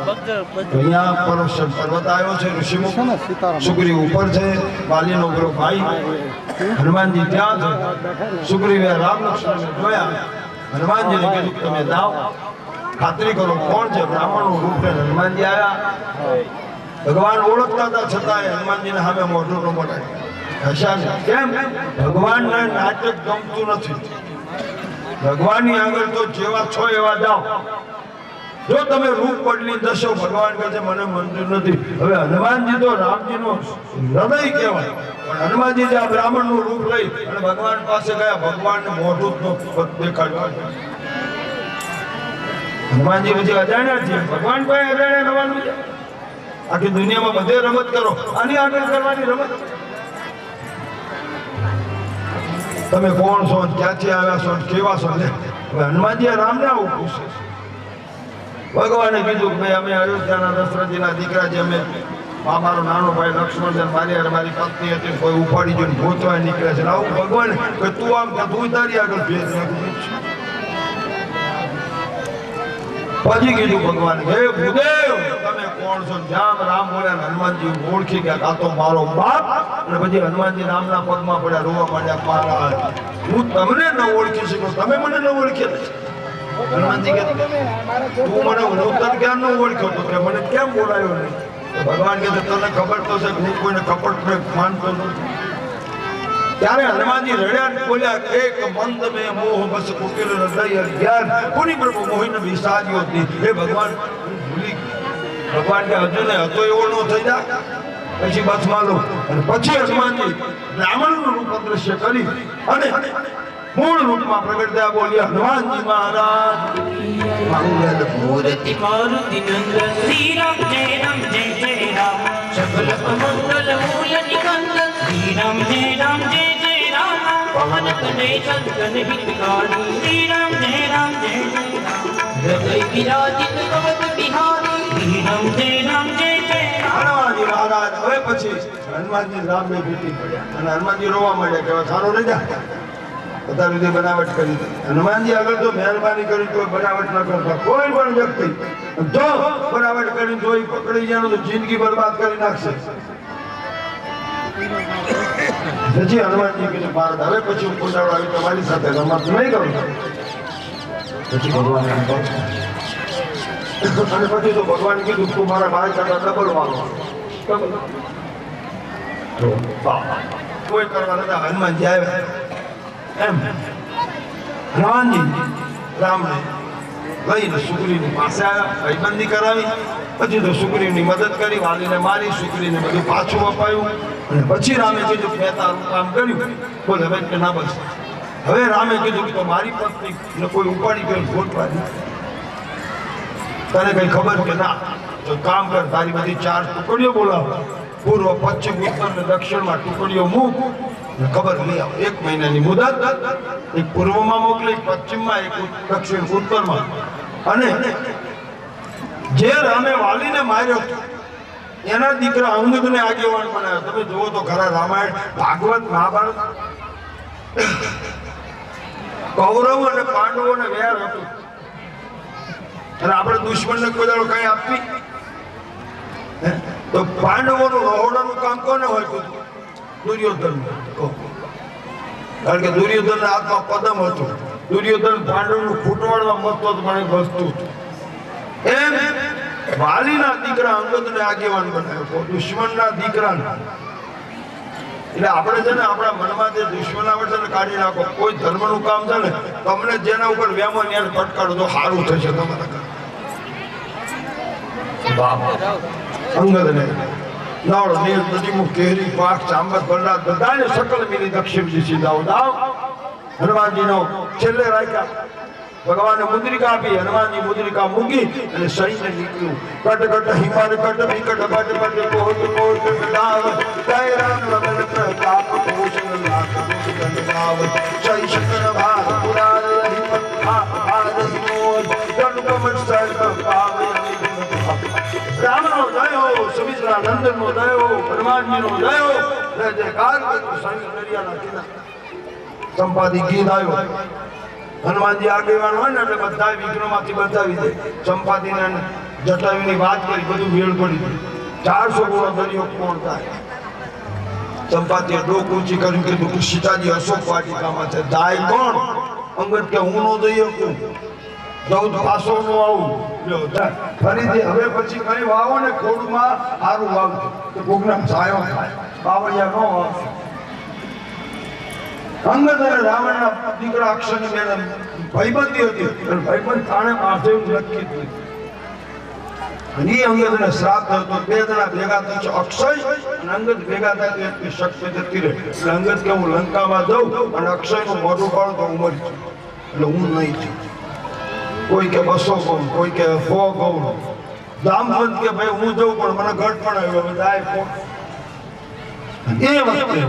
અહીંયા પર્વત આવ્યો છે ઋષિમુખ સુગ્રીવ ઉપર છે બાલીનો ગુરુ ભાઈ હનુમાનજી ત્યાં છે સુગ્રીવે રામ લક્ષ્મણને જોયા હનુમાનજીને કીધું તમે જાઓ ખાતરી કરો કોણ છે બ્રાહ્મણનું રૂપ લઈને હનુમાનજી આવ્યા ભગવાન ઓળખતા હતા છતાં હનુમાનજીને સામે મોઢું ન મોઢાય કેમ ભગવાનને નાટક ગમતું નથી ભગવાનની આગળ તો જેવા છો એવા જાઓ જો તમે રૂપ બદલી દશો ભગવાન કહે છે મને મંજૂર નથી હવે હનુમાનજી તો રામજીનો હૃદય કહેવાય પણ હનુમાનજી જે આ બ્રાહ્મણનું રૂપ લઈ અને ભગવાન પાસે ગયા ભગવાનને મોઢું દેખાડ્યું હનુમાનજી પછી અજાણ્યા છે ભગવાન કોઈ અજાણ્યા રહેવાનું છે આખી દુનિયામાં બધે રમત કરો આની આગળ કરવાની રમત તમે કોણ છો ક્યાંથી આવ્યા છો કેવા છો હનુમાનજી રામને આવું પૂછે ભગવાને કીધું કે અમે અયોધ્યાના દશરથજીના દીકરા છે અમે મારો નાનો ભાઈ લક્ષ્મણ મારી પત્ની હતી કોઈ ઉપાડી જોઈને ગોતવા નીકળે છે આવું ભગવાન કે તું આમ કે તું તારી આગળ ભેદ પછી કીધું ભગવાન હે ભૂદેવ તમે કોણ છો જામ રામ બોલ્યા હનુમાનજી ઓળખી ગયા આ તો મારો બાપ અને પછી હનુમાનજી રામના પગમાં પડ્યા રોવા માંડ્યા મહારાજ હું તમને ન ઓળખી શકું તમે મને ન ઓળખી હનુમાનજી કે તું મને નૂતન જ્ઞાન નો ઓળખ્યો તો કે મને કેમ બોલાયો નહીં ભગવાન કે તને ખબર તો છે હું કોઈને કપટ માનતો નથી ત્યારે હનુમાનજી રડ્યા બોલ્યા એક મંદ મેં મોહ બસ કુટિલ હૃદય જ્ઞાન કોની પ્રભુ મોહિન વિસાર્યો હતી એ ભગવાન ભૂલી ભગવાન કે હજુ ને હતો એવો ન થઈ જાય પછી બસ માલો અને પછી હનુમાનજી બ્રાહ્મણનું રૂપ અદ્રશ્ય કરી અને મૂળ રૂપમાં પ્રગટ થયા બોલ્યા હનુમાનજી મહારાજ મંગલ મૂર્તિ મારુતિ નંદન શ્રી રામ જય રામ જય જય રામ સકલ મંગલ મૂલ નિકંદન શ્રી રામ જય રામ જય જય રામ પવન તનય ચંદન હિતકારી શ્રી રામ જય રામ જય જય રામ હૃદય વિરાજિત કવચ બિહારી શ્રી રામ જય રામ જય જય હનુમાનજી મહારાજ હવે પછી હનુમાનજી રામને ભેટી પડ્યા અને હનુમાનજી રોવા માંડ્યા કે સારો રહી જા બધા રીતે બનાવટ કરી હનુમાનજી આગળ તો મહેરબાની કરી કોઈ બનાવટ ન કરતા કોઈ પણ વ્યક્તિ જો બનાવટ કરી જોઈ પકડી જાય તો જિંદગી બરબાદ કરી નાખશે પછી હનુમાનજી કીધું ભારત હવે પછી હું પુનરાવર્તન આવી તમારી સાથે રમત નહીં કરું પછી ભગવાન અને પછી તો ભગવાન કીધું તું મારા ભાઈ કરતા ડબલ વાળો કોઈ કરવા નતા હનુમાનજી આવ્યા એમ હનુમાનજી રામને લઈને સુગ્રીવની પાસે આવ્યા ભાઈબંધી કરાવી પછી તો સુગ્રીવની મદદ કરી વાલીને મારી સુગ્રીવને બધું પાછું અપાયું અને પછી રામે કીધું કે મેં તારું કામ કર્યું બોલ હવે કે ના બસ હવે રામે કીધું કે મારી પત્ની કોઈ ઉપાડી ગયો ગોતવા તને કઈ ખબર કે ના તો કામ કર તારી બધી 4 ટુકડીઓ બોલાવ પૂર્વ પશ્ચિમ ઉત્તર અને દક્ષિણમાં ટુકડીઓ મૂક ખબર લઈ આવો 1 મહિનાની મુદત એક પૂર્વમાં મોકલી એક પશ્ચિમમાં એક દક્ષિણ ઉત્તરમાં અને જે રામે વાલીને માર્યો એના દીકરા અંગદને આગેવાન બનાવ્યો તમે જુઓ તો ખરા રામાયણ ભાગવત મહાભારત કૌરવ અને પાંડવોને વેર હતું અને આપણે દુશ્મનને કોઈ દાડો કઈ આપવી તો પાંડવોનું રહોડાનું કામ કોને હોય દુર્યોધન કારણ કે દુર્યોધનના હાથમાં પદમ હતું દુર્યોધન પાંડવનું ખૂટવાડવા મસ્તો પણ વસ્તુ એમ વાલીના દીકરા અંગદને આગેવાન બનાવ્યો દુશ્મનના દીકરાને એટલે આપણે છે ને આપણા મનમાં જે દુશ્મન આવે છે ને કાઢી નાખો કોઈ ધર્મનું કામ છે ને તમને જેના ઉપર વ્યામો ન્યાય ફટકારો તો સારું થશે તમારા અંગદને નાળ નીર નદીમુખ કેરી પાક ચાંબત બરડા બધાને સકલ મિલી દક્ષિણ દિશી દાવ દાવ હનુમાનજીનો છેલ્લે રાખ્યા ભગવાને મુદ્રિકા આપી હનુમાનજી મુદ્રિકા મૂકી અને સૈન્ય નીકળ્યું કટ કટ હિમાર કટ વિકટ કટ કટ કોટ કોટ દાવ જય રામ રમણ પ્રતાપ ભૂષણ લાખ ગંગાવ જય શંકર ભાર પુરાર હિમત ભાર વિનોદ ગણકમટ સર્વ પાવે રામનો દયો સુમિત્રા નંદનનો દયો હનુમાનજીનો દયો જય જયકાર સાંઈ દરિયાના કિનારે સંપાદી ગીત આવ્યો હનુમાનજી આગેવાન હોય ને એટલે બધા વિઘ્નોમાંથી બચાવી દે સંપાદીને જટાયુની વાત કરી, બધું વેળ પડી ગયું. 400 ગુણો દરિયો કોણ થાય? ચંપાતીએ ડોક ઊંચી કરીને કીધું કે સીતાજી અશોક વાટિકામાં છે, જાય કોણ? અંગદ કે હું નો જઈ શકું, જઉં પાછો નો આવું. ફરીથી હવે પછી કઈ વાવો ને ખોડમાં સારું વાવજો તો કોકના છાયો થાય, બાવળિયા નો વાવજો. અંગદ અને રાવણના દીકરા અક્ષયની બેન ભાઈબંધી હતી, ભાઈબંધ થાણે પાસે નક્કી થયું. એ અંગદને શ્રાપ થયો તો બે જણા ભેગા થશે, અક્ષય અને અંગદ ભેગા થાય તો એટલી શક્તિ જતી રહે. એટલે અંગદ કે હું લંકામાં જાઉં અને અક્ષયનું મોઢું પાડું તો હું મરી જાઉં, એટલે હું નહીં છું. કોઈ કે 200 કહું, કોઈ કે 100 કહું. જામવંત કે ભાઈ હું જઉં પણ મને ઘટ પણ આવ્યો, હવે જાય કોણ? એ વખતે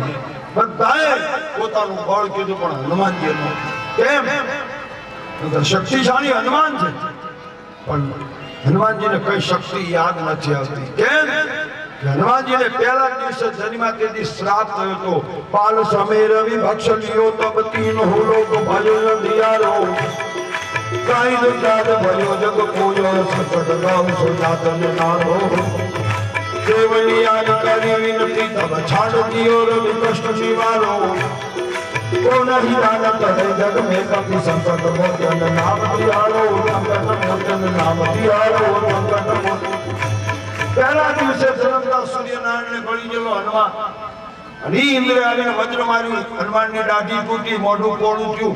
બધાએ પોતાનું બળ કીધું પણ હનુમાનજી કેમ? શક્તિશાળી હનુમાન છે પણ હનુમાનજીને કઈ શક્તિ યાદ નથી આવતી. કેમ? હનુમાનજીને પહેલા દિવસે જન્માથી શ્રાપ થયો હતો. પાલ સમેર વિભક્ષલિયો તબ તીન હોલો તો ભયો દિયારો કાઈ દુજાદ ભયો જગ પૂજો સકટ ગામ સુજાતન નારો દેવલિયા કરી વિનતી તબ છાડ દિયો રવિ કષ્ટ નિવારો કોન હિરાન કરે જગ મે કપી સંકટ મોચન નામ દિયારો સંકટ મોચન નામ દિયારો સંકટ મોચન. પહેલા દિવસે જન્મતા સૂર્યનારાયણને ગળી ગયેલો હનુમાન અને ઇન્દ્ર આવીને વજ્ર માર્યું, હનુમાનની દાઢી તૂટી, મોઢું પોળું થયું.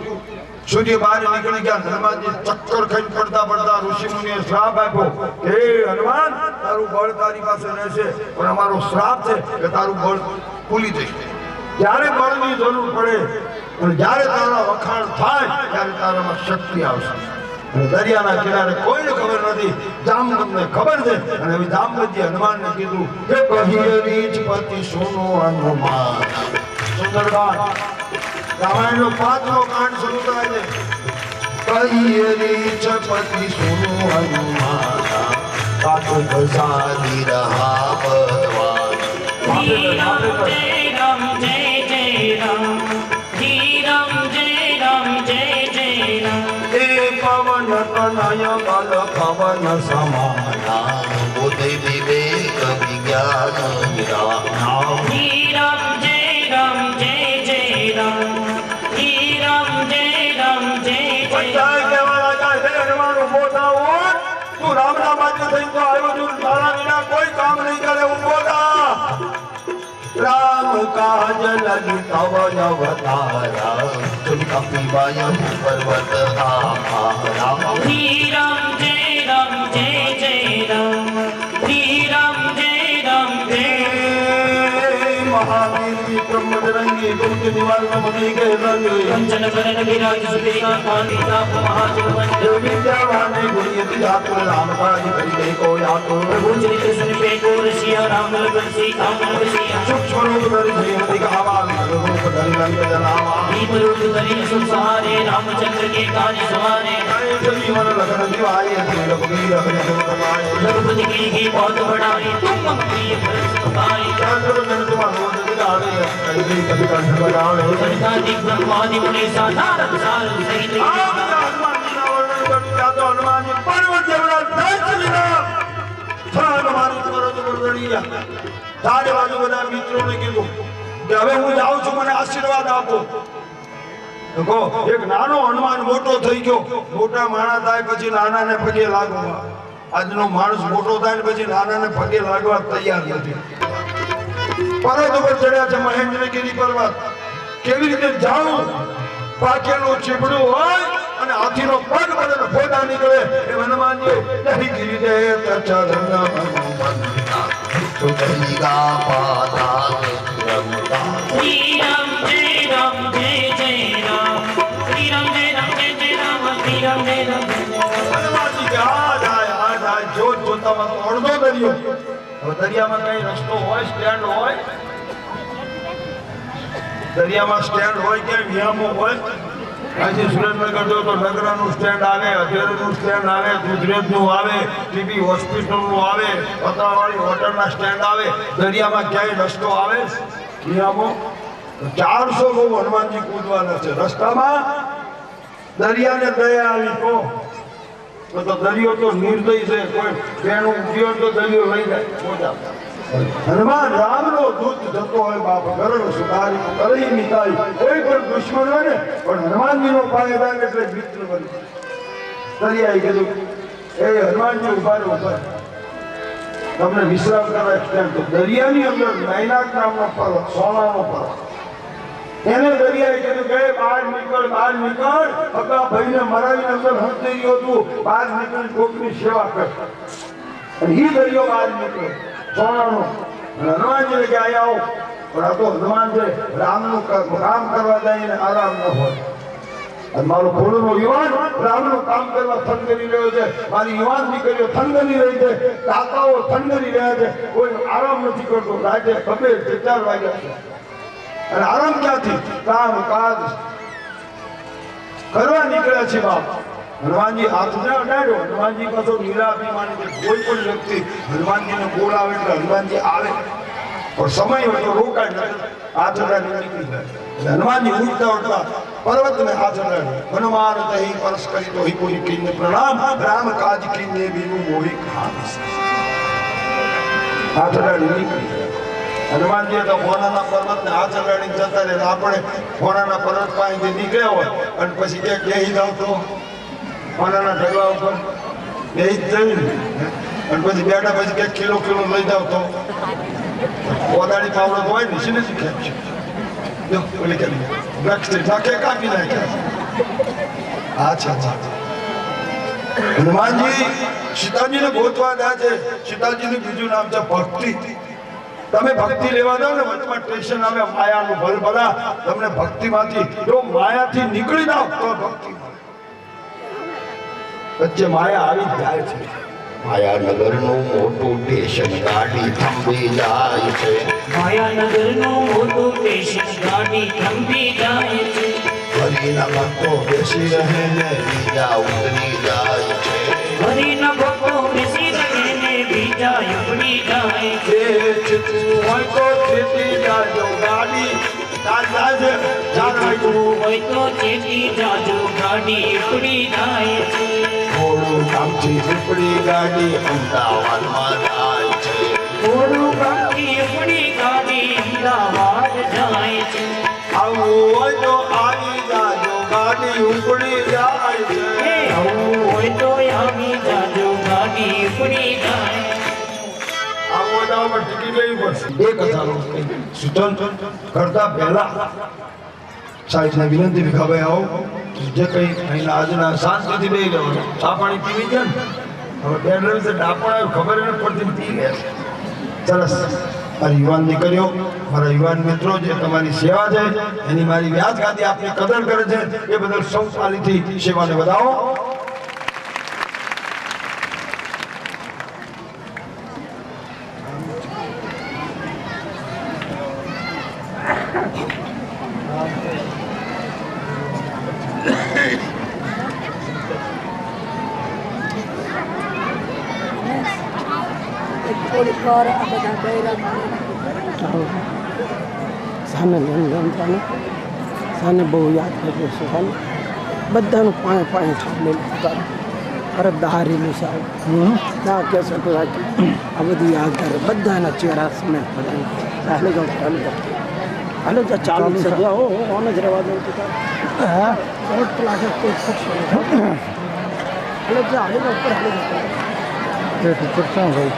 સૂર્ય બહાર નીકળી ગયા. હનુમાનજી ચક્કર ખાઈને પડતા પડતા ઋષિ મુનિએ શ્રાપ આપ્યો, હે હનુમાન તારું બળ તારી પાસે રહેશે પણ અમારો શ્રાપ છે કે તારું બળ ભૂલી જશે. જ્યારે બળની જરૂર પડે અને જ્યારે તારા વખાણ થાય ત્યારે તારામાં શક્તિ આવશે. અને દરિયાના કિનારે કોઈને ખબર નથી, જામવંતને ખબર છે. અને હવે જામવંતજી હનુમાનને કીધું કે કહીએ રીચપતિ સુનો હનુમાન. સુંદરકાંડ રામાયણનો 5મો કાંડ શરૂ થાય છે. કહીએ રીચપતિ સુનો હનુમાન કાતો પ્રસાદી રહા ભગવાન. પવન તનય બલ પવન સમાના બુદ્ધિ વિવેક વિજ્ઞાન નિરાના. શ્રી રામ જય રામ જય જય રામ, શ્રી રામ જય રામ જય જય. બધા કહેવા લાગ્યા, હે હનુમાન ઉભો થાવ, તું રામના માટે થઈ તો આવ્યો છું, તારા વિના કોઈ કામ નહીં કરે, ઉભો થા. રામ કાજ લગી તવ અવતારા તુમ કપિવાય પર્વત આહારા. શ્રી રામ જય રામ જય જય રામ, શ્રી રામ જય રામ જય. મહાવીર વિક્રમ બજરંગી ગુપ્ત નિવાલ મુનિ કે રંગ કંચન બરન વિરાજ સુબેગા કાંતિ તાપ મહાજગવંત વિદ્યાવાન ગુણિયતિ જાતુર રામ કાજ કરી ગઈ કો યાતો. પ્રભુ ચરિત્ર સુન पे को रसिया राम लगन सीता मन बसिया. सूक्ष्म रूप धरि श्रीमती गावा रूप धरि रंग जनावा. दीप रूप धरि संसारे रामचंद्र के काज सवारे. जीवन लगन दिवाए रघुवीर हरि गुण गाए. रघुपति की ही बहुत बड़ाई तुम मम प्रिय भरत पाई. चांद्र जन तुम्हारा रोज दिखावे कभी कभी कंठ बजावे. सरिता दिग्ब्रह्मादि मुनीसा नारद सारद सहित. हनुमान जी का वर्णन करता तो हनुमान जी पर्वत जेवड़ा दंश लीला છાણ મારી પર્વત પર ચડી ગયા. ચારે બાજુ બધા મિત્રોને કીધું કે હવે હું જાઉં છું, મને આશીર્વાદ આપો. देखो एक नानो हनुमान मोटो થઈ ગયો. મોટા માણસ થાય પછી નાનાને પગે લાગવા. આજનો માણસ મોટો થાય ને પછી નાનાને પગે લાગવા તૈયાર નથી. પર્વત ઉપર ચડ્યા છે મહેન્દ્રગીરી પર્વત. કેવી રીતે જાઉં? પાકેલું ચીબડું હોય અને હાથીનો પગ પડે તો ફોટા નીકળે. એ હનુમાનજી નહીં ગીરી દે ચરણ હનુમંતા સુતલિકા પાતા રમતા. श्री राम जय राम जय जय राम, श्री राम जय राम जय जय राम, श्री राम जय राम जय जय राम. હનુમાનજી કે આ જાય જોત જોતામાં તો અડધો દરિયો. હવે દરિયામાં કઈ રસ્તો હોય, સ્ટેન્ડ હોય? દરિયામાં સ્ટેન્ડ હોય કે વિયામો હોય? આજે સુરેન્દ્રનગર જો તો નગરાનું સ્ટેન્ડ આવે, અધેરનું સ્ટેન્ડ આવે, દુધરેજનું આવે, ટીબી હોસ્પિટલનું આવે, પતરાવાળી હોટલના સ્ટેન્ડ આવે. દરિયામાં ક્યાંય રસ્તો આવે વિયામો? 400 બહુ હનુમાનજી કૂદવાના છે રસ્તામાં. દરિયાને દયા આવી તો તો દરિયો તો નિર્દય છે, કોઈ બેનું જીવન તો દરિયો લઈ જાય મોજા. હનુમાન રામનો દૂત જતો હોય બાપ ગરડ સુધારી કરી મિતાઈ, કોઈ પણ દુશ્મન હોય ને પણ હનુમાનજીનો પાયેદાર એટલે મિત્ર બની. દરિયાએ કીધું એ હનુમાનજી ઉભા રહો, ઉભા તમને વિશ્રામ કરવા સ્ટેન્ડ. તો દરિયાની અંદર નૈનાક નામનો પર્વત, સોનાનો પર્વત, એને દરિયાએ કીધું કે બહાર નીકળ, બહાર નીકળ. અગા ભાઈને મરાવીને અંદર હંસી ગયો તું, બહાર નીકળી કોકની સેવા કર. અને એ દરિયો બહાર નીકળ્યો સોનાનો. હનુમાનજીને કે આયા આવો. પણ આ તો હનુમાન છે, રામનું કામ કરવા જાય ને આરામ ન હોય. અને મારો ભોળોનો યુવાન રામનું કામ કરવા થનગની રહ્યો છે, મારી યુવાન દીકરીઓ થનગની રહી છે, કાકાઓ થનગની રહ્યા છે, કોઈ આરામ નથી કરતો. રાતે 2-4 વાગ્યા છે અને આરામ ક્યાંથી? કામ કાજ કરવા નીકળ્યા છે બાપ. હનુમાનજી હાથને અડાડ્યો. હનુમાનજી પાછો નિરાભિમાની છે. કોઈ પણ વ્યક્તિ હનુમાનજીને બોલાવે એટલે હનુમાનજી આવે, પણ સમય હોય તો રોકાય નથી. હાથ અડાડી નીકળી જાય. હનુમાનજી ઉઠતા ઉઠતા પર્વતને હાથ અડાડ્યો. હનુમાન તહી પરસ કરી તો હી કોઈ કીને પ્રણામ, રામ કાજ કીને બીનું મોહી ખાન. હાથ અડાડી નીકળી જાય. હનુમાનજી તો હોનાના પર્વતને હાથ અડાડીને જતા રહે. આપણે હોનાના પર્વત પાસેથી નીકળ્યા હોય અને પછી ક્યાંક બેસી જાવ તો હોનાના ઢગલા ઉપર બેસી જ જઈ અને પછી બેઠા પછી ક્યાંક કિલો લઈ જાવ તો કોદાળી પાવડો તો હોય ને શીને શીખ્યા છે. ઓલી કે વૃક્ષથી ઠાકે કાપી નાખ્યા. અચ્છા. હનુમાનજી સીતાજીને ગોતવા ગયા છે. સીતાજીનું બીજું નામ છે ભક્તિ. તમે ભક્તિ લેવા જાવ ને વચમાં સ્ટેશન આવે માયાનું ભલભલા. તમને ભક્તિમાંથી જો માયાથી નીકળી જાવ તો ભક્તિ વચ્ચે માયા આવી જાય છે. માયાનગરનું મોટું સ્ટેશન ગાડી થંભી જાય છે. માયાનગરનું મોટું સ્ટેશન ગાડી થંભી જાય છે. હરિના ભક્તો બેસી રહે ને બીજા ઉતરી જાય છે. હરિના ભક્તો બેસી રહે ને બીજા ઉપડી જાય છે. ચીતું હોય તો ચેતી જાજો ગાડી હોય તો ચેતી જાજો ગાડી ઉપડી જાય છે. થોડું કામથી ઉપડી ગાડી અમદાવાદમાં જાય છે. થોડું કામથી ઉપડી ગાડી અમદાવાદ જાય છે. આવું હોય તો આવી જાજો ગાડી ઉપડી જાય છે. આવું હોય તો આવી જાજો ગાડી ઉપડી જાય. આવું હોય તો ટિકિટ લેવી પડશે. એક હજાર સૂચન કરતા પહેલા સાહેબને વિનંતી ભીખાભાઈ આવો જે કંઈ અહીંના આજના શાંતિથી બેસી જવાનું. ચા પાણી પીવી ગયા ને હવે બેન છે ડાપણ ખબર એને પડતી પી ગયા છે. સરસ. મારી યુવાન દીકરીઓ, મારા યુવાન મિત્રો જે તમારી સેવા છે એની મારી વ્યાજ ગાદી આપની કદર કરે છે એ બદલ સૌ તાલીથી સેવાને વધાવો. સાને જાને સાને બહુ યાદ કર્યું છે. સાને બધાનું પાણી છાપેલું અરે દહારેલું છે. ના કેસે આ બધું યાદ કરે બધાના ચહેરા સ્મેલ બધા. હાલે જાઓ હાલે જા ચાલુ છે. ઓન જ રહેવા દઉં તો હા બહુ લાગે કોઈ ફરશે. હાલે જા ઉપર હાલે જા ઉપર શું ભાઈ.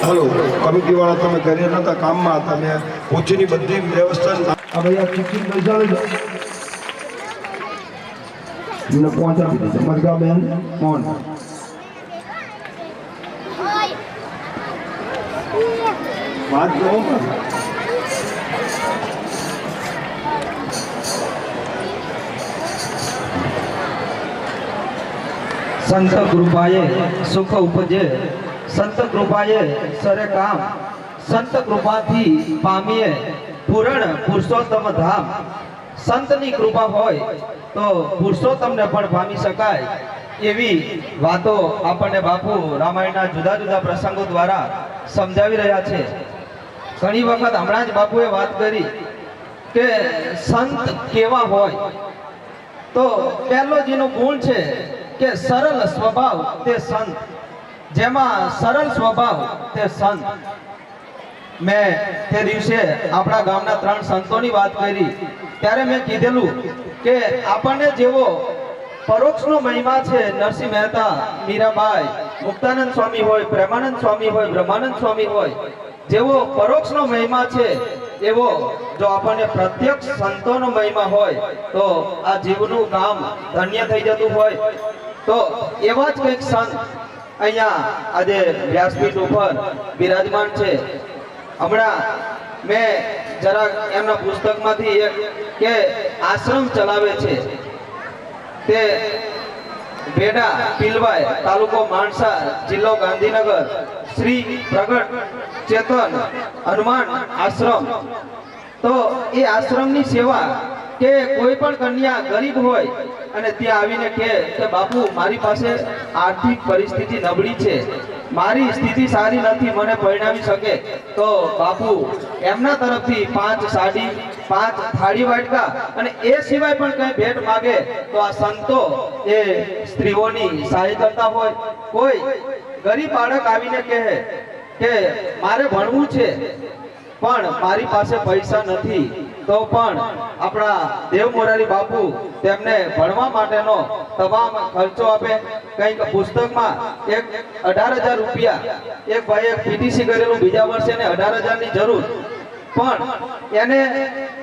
હલો, કમિટી વાળા તમે ઘરે નતા, કામમાં હતા. મેં પૂછીની બધી વ્યવસ્થા આ ભાઈ આ ચિઠ્ઠી પૈસા લઈ જાઓ. મને પહોંચાડી દીધી મરગાબેન મોહન. વાત જો સંત કૃપાએ સુખ ઉપજે, સંત કૃપાએ સરે કામ, સંત કૃપાથી પામીએ પૂરણ પુરુષોત્તમ ધામ. સંતની કૃપા હોય તો પુરુષોત્તમને પણ પામી શકાય એવી વાતો આપણને બાપુ રામાયણના જુદા જુદા પ્રસંગો દ્વારા સમજાવી રહ્યા છે. ઘણી વખત હમણાં જ બાપુએ વાત કરી કે સંત કેવા હોય. તો પહેલો જેનો ગુણ છે કે સરળ સ્વભાવ તે સંત, જેમાં સરળ સ્વભાવ તે સંત. મેં તે દિવસે આપણા ગામના 3 સંતોની વાત કરી ત્યારે મેં કીધેલું કે આપણને જેવો પરોક્ષનો મહિમા છે, નરસિંહ મહેતા, મીરાબાઈ, મુક્તાનંદ સ્વામી હોય, પ્રેમાનંદ સ્વામી હોય, બ્રહ્માનંદ સ્વામી હોય, જેવો પરોક્ષનો મહિમા છે એવો જો આપણને પ્રત્યક્ષ સંતોનો મહિમા હોય તો આ જીવનું કામ ધન્ય થઈ જતું હોય. તો એવા જ કંઈક સંત અહીંયા આજે વ્યાસપીઠ ઉપર બિરાજમાન છે. હમણાં મેં જરાક એમના પુસ્તકમાંથી એક કે આશ્રમ ચલાવે છે તે બેડા પીલવાય, તાલુકો માણસા, જિલ્લો ગાંધીનગર, શ્રી પ્રગટ ચેતન હનુમાન આશ્રમ. તો એ આશ્રમની સેવા કે કોઈ પણ કન્યા ગરીબ હોય અને ત્યાં આવીને કહે કે બાપુ મારી પાસે આર્થિક પરિસ્થિતિ નબળી છે, મારી સ્થિતિ સારી નથી, મને પરિણામી શકે, તો બાપુ એમના તરફથી 5 સાડી, 5 થાળી વાટકા અને એ સિવાય પણ કંઈ ભેટ માગે તો આ સંતો એ સ્ત્રીઓની સહાય કરતા હોય. કોઈ ગરીબ બાળક આવીને કહે કે મારે ભણવું છે પણ મારી પાસે પૈસા નથી, તો પણ આપણા દેવ મોરારી બાપુ તેમને ભણવા માટેનો તમામ ખર્ચો આપે. કંઈક પુસ્તકમાં એક 18,000 રૂપિયા એક ભાઈએ પીટીસી કરેલું, બીજા વર્ષે એને 18,000ની જરૂર, પણ એને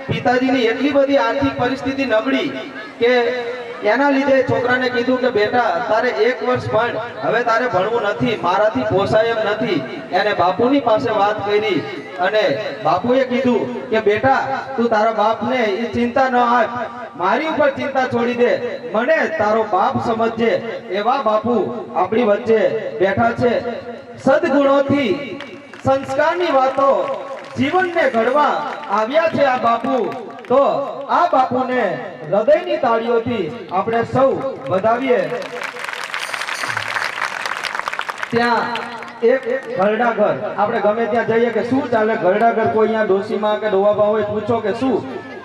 પિતાજીની એટલી બધી આર્થિક પરિસ્થિતિ નબળી કે એના લીધે છોકરાને કીધું કે બેટા તારે 1 વર્ષ ભણ, હવે તારે ભણવું નથી, મારાથી પોસાય એમ નથી. એને બાપુની પાસે વાત કરી અને બાપુએ કીધું કે બેટા તું તારા બાપને એ ચિંતા ન આપ, મારી ઉપર ચિંતા છોડી દે, મને તારો બાપ સમજજે. એવા બાપુ આપણી વચ્ચે બેઠા છે. સદગુણોથી સંસ્કારની વાતો જીવનને ઘડવા આવ્યા છે આ બાપુ. તો આ બાપુને હૃદયની તાળીઓથી આપણે સૌ વધાવીએ. ત્યાં એક ઘરડા ઘર, આપણે ગમે ત્યાં જઈએ કે શું ચાલે ઘરડા ઘર, કોઈ અહીંયા ડોશીમાં કે ડોવાબા હોય પૂછો કે શું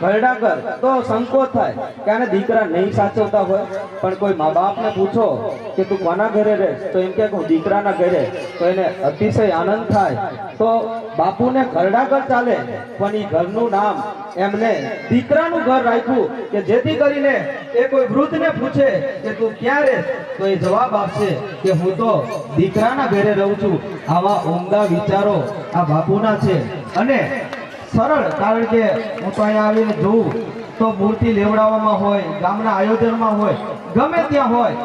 ઘરડા ઘર, તો સંકોચ થાય કે આને દીકરા નહીં સાચવતા હોય. પણ કોઈ મા બાપને પૂછો કે તું કોના ઘરે રહે, તો એમ કે હું દીકરાના ઘરે, તો એને અતિશય આનંદ થાય. તો બાપુને ઘરડા ઘર ચાલે પણ એ ઘરનું નામ એમને દીકરાનું ઘર રાખ્યું કે જેથી કરીને એ કોઈ વૃદ્ધને પૂછે કે તું ક્યાં રહે, તો એ જવાબ આપશે કે હું તો દીકરાના ઘરે રહું છું. આવા ઉમદા વિચારો આ બાપુના છે. અને સરળ, કારણ કે હું તો અહીંયા આવીને જોઉં તો મૂર્તિ લેવડાવવામાં હોય, ગામના આયોજનમાં હોય, ગમે ત્યાં હોય,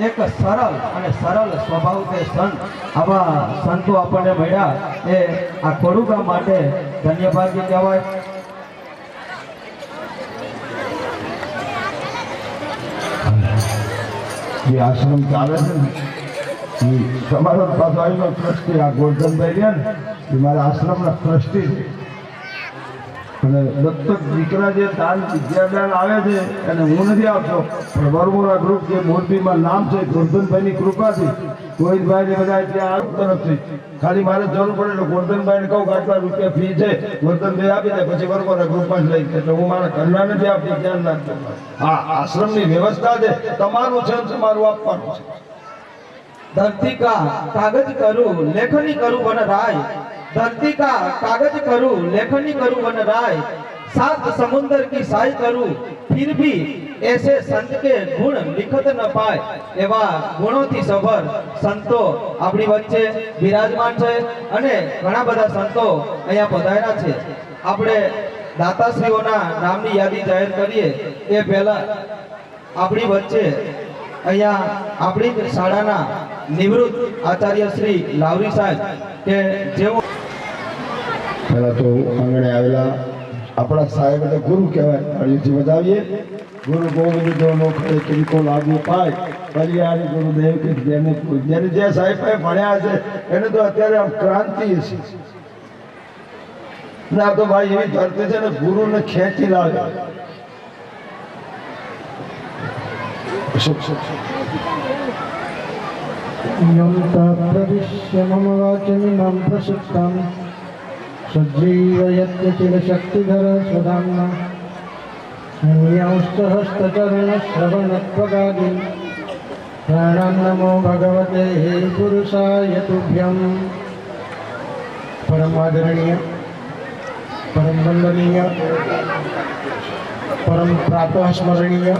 એક સરળ અને સરળ સ્વભાવ તે સંત, આવા સંતો આપણને મળ્યા એ આ ખોડુગામ માટે ધન્યવાદ કહેવાય. જે આશ્રમ ચાલે છે ને એ તમારો પાછો આવીનો ટ્રસ્ટી આ ગોરધનભાઈ રહ્યા ને એ મારા આશ્રમના ટ્રસ્ટી છે. અને દત્તક દીકરા જે દાન વિદ્યાદાન આવે છે અને હું નથી આવતો, પણ વરમોરા ગ્રુપ જે મોરબીમાં નામ છે ગોરધનભાઈની કૃપાથી ગોવિંદભાઈ બધા ત્યાં આ તરફથી ખાલી મારે જરૂર પડે તો ગોરધનભાઈને કહું કે આટલા રૂપિયા ફી છે, ગોરધનભાઈ આપી દે, પછી વરમોરા ગ્રુપમાં જ લઈ, એટલે હું મારા ઘરના નથી આપતી, ધ્યાન રાખજો. હા, આશ્રમની વ્યવસ્થા છે, તમારું છે તમારું આપવાનું છે. धरती का कागज करूं लेखनी करूं वन राय, धरती का कागज करूं लेखनी करूं वन राय, 7 समुंदर की साई करूं फिर भी ऐसे संत के गुण लिखत न पाए. एवा गुणोથી સભર સંતો આપણી વચ્ચે બિરાજમાન છે અને ઘણા બધા સંતો અહીંયા પધાર્યા છે. આપણે દાતાશ્રીઓના નામની યાદી જાહેર કરીએ એ પહેલા આપણી વચ્ચે અહીંયા આપણી શાળાના નિવૃત્ત આચાર્ય શ્રી લાવરી સાહેબ કે જેઓ પહેલા તો આંગણે આવેલા આપણા સાહેબ એટલે ગુરુ કહેવાય, તાળીઓથી વધાવીએ. ગુરુ ગોવિંદ દેવનો ખડે કિરીકો લાગુ પાય, કલ્યાણી ગુરુદેવ કે જેને જે સાહેબ ભણ્યા છે એને તો અત્યારે આમ ક્રાંતિ છે. ના તો ભાઈ એવી ધરતી છે ને ગુરુને ખેંચી લાવે. प्रविश्य मम वाचमिमां प्रसिद्धां सज्जीवयत्य चिरशक्तिधर स्वधाम्ना अन्यांस्तहस्तचरणश्रवणत्वगादि प्राणान् नमो भगवते पुरुषाय तुभ्यं। परम आदरणीय, परम वंदनीय, परम प्रातः स्मरणीय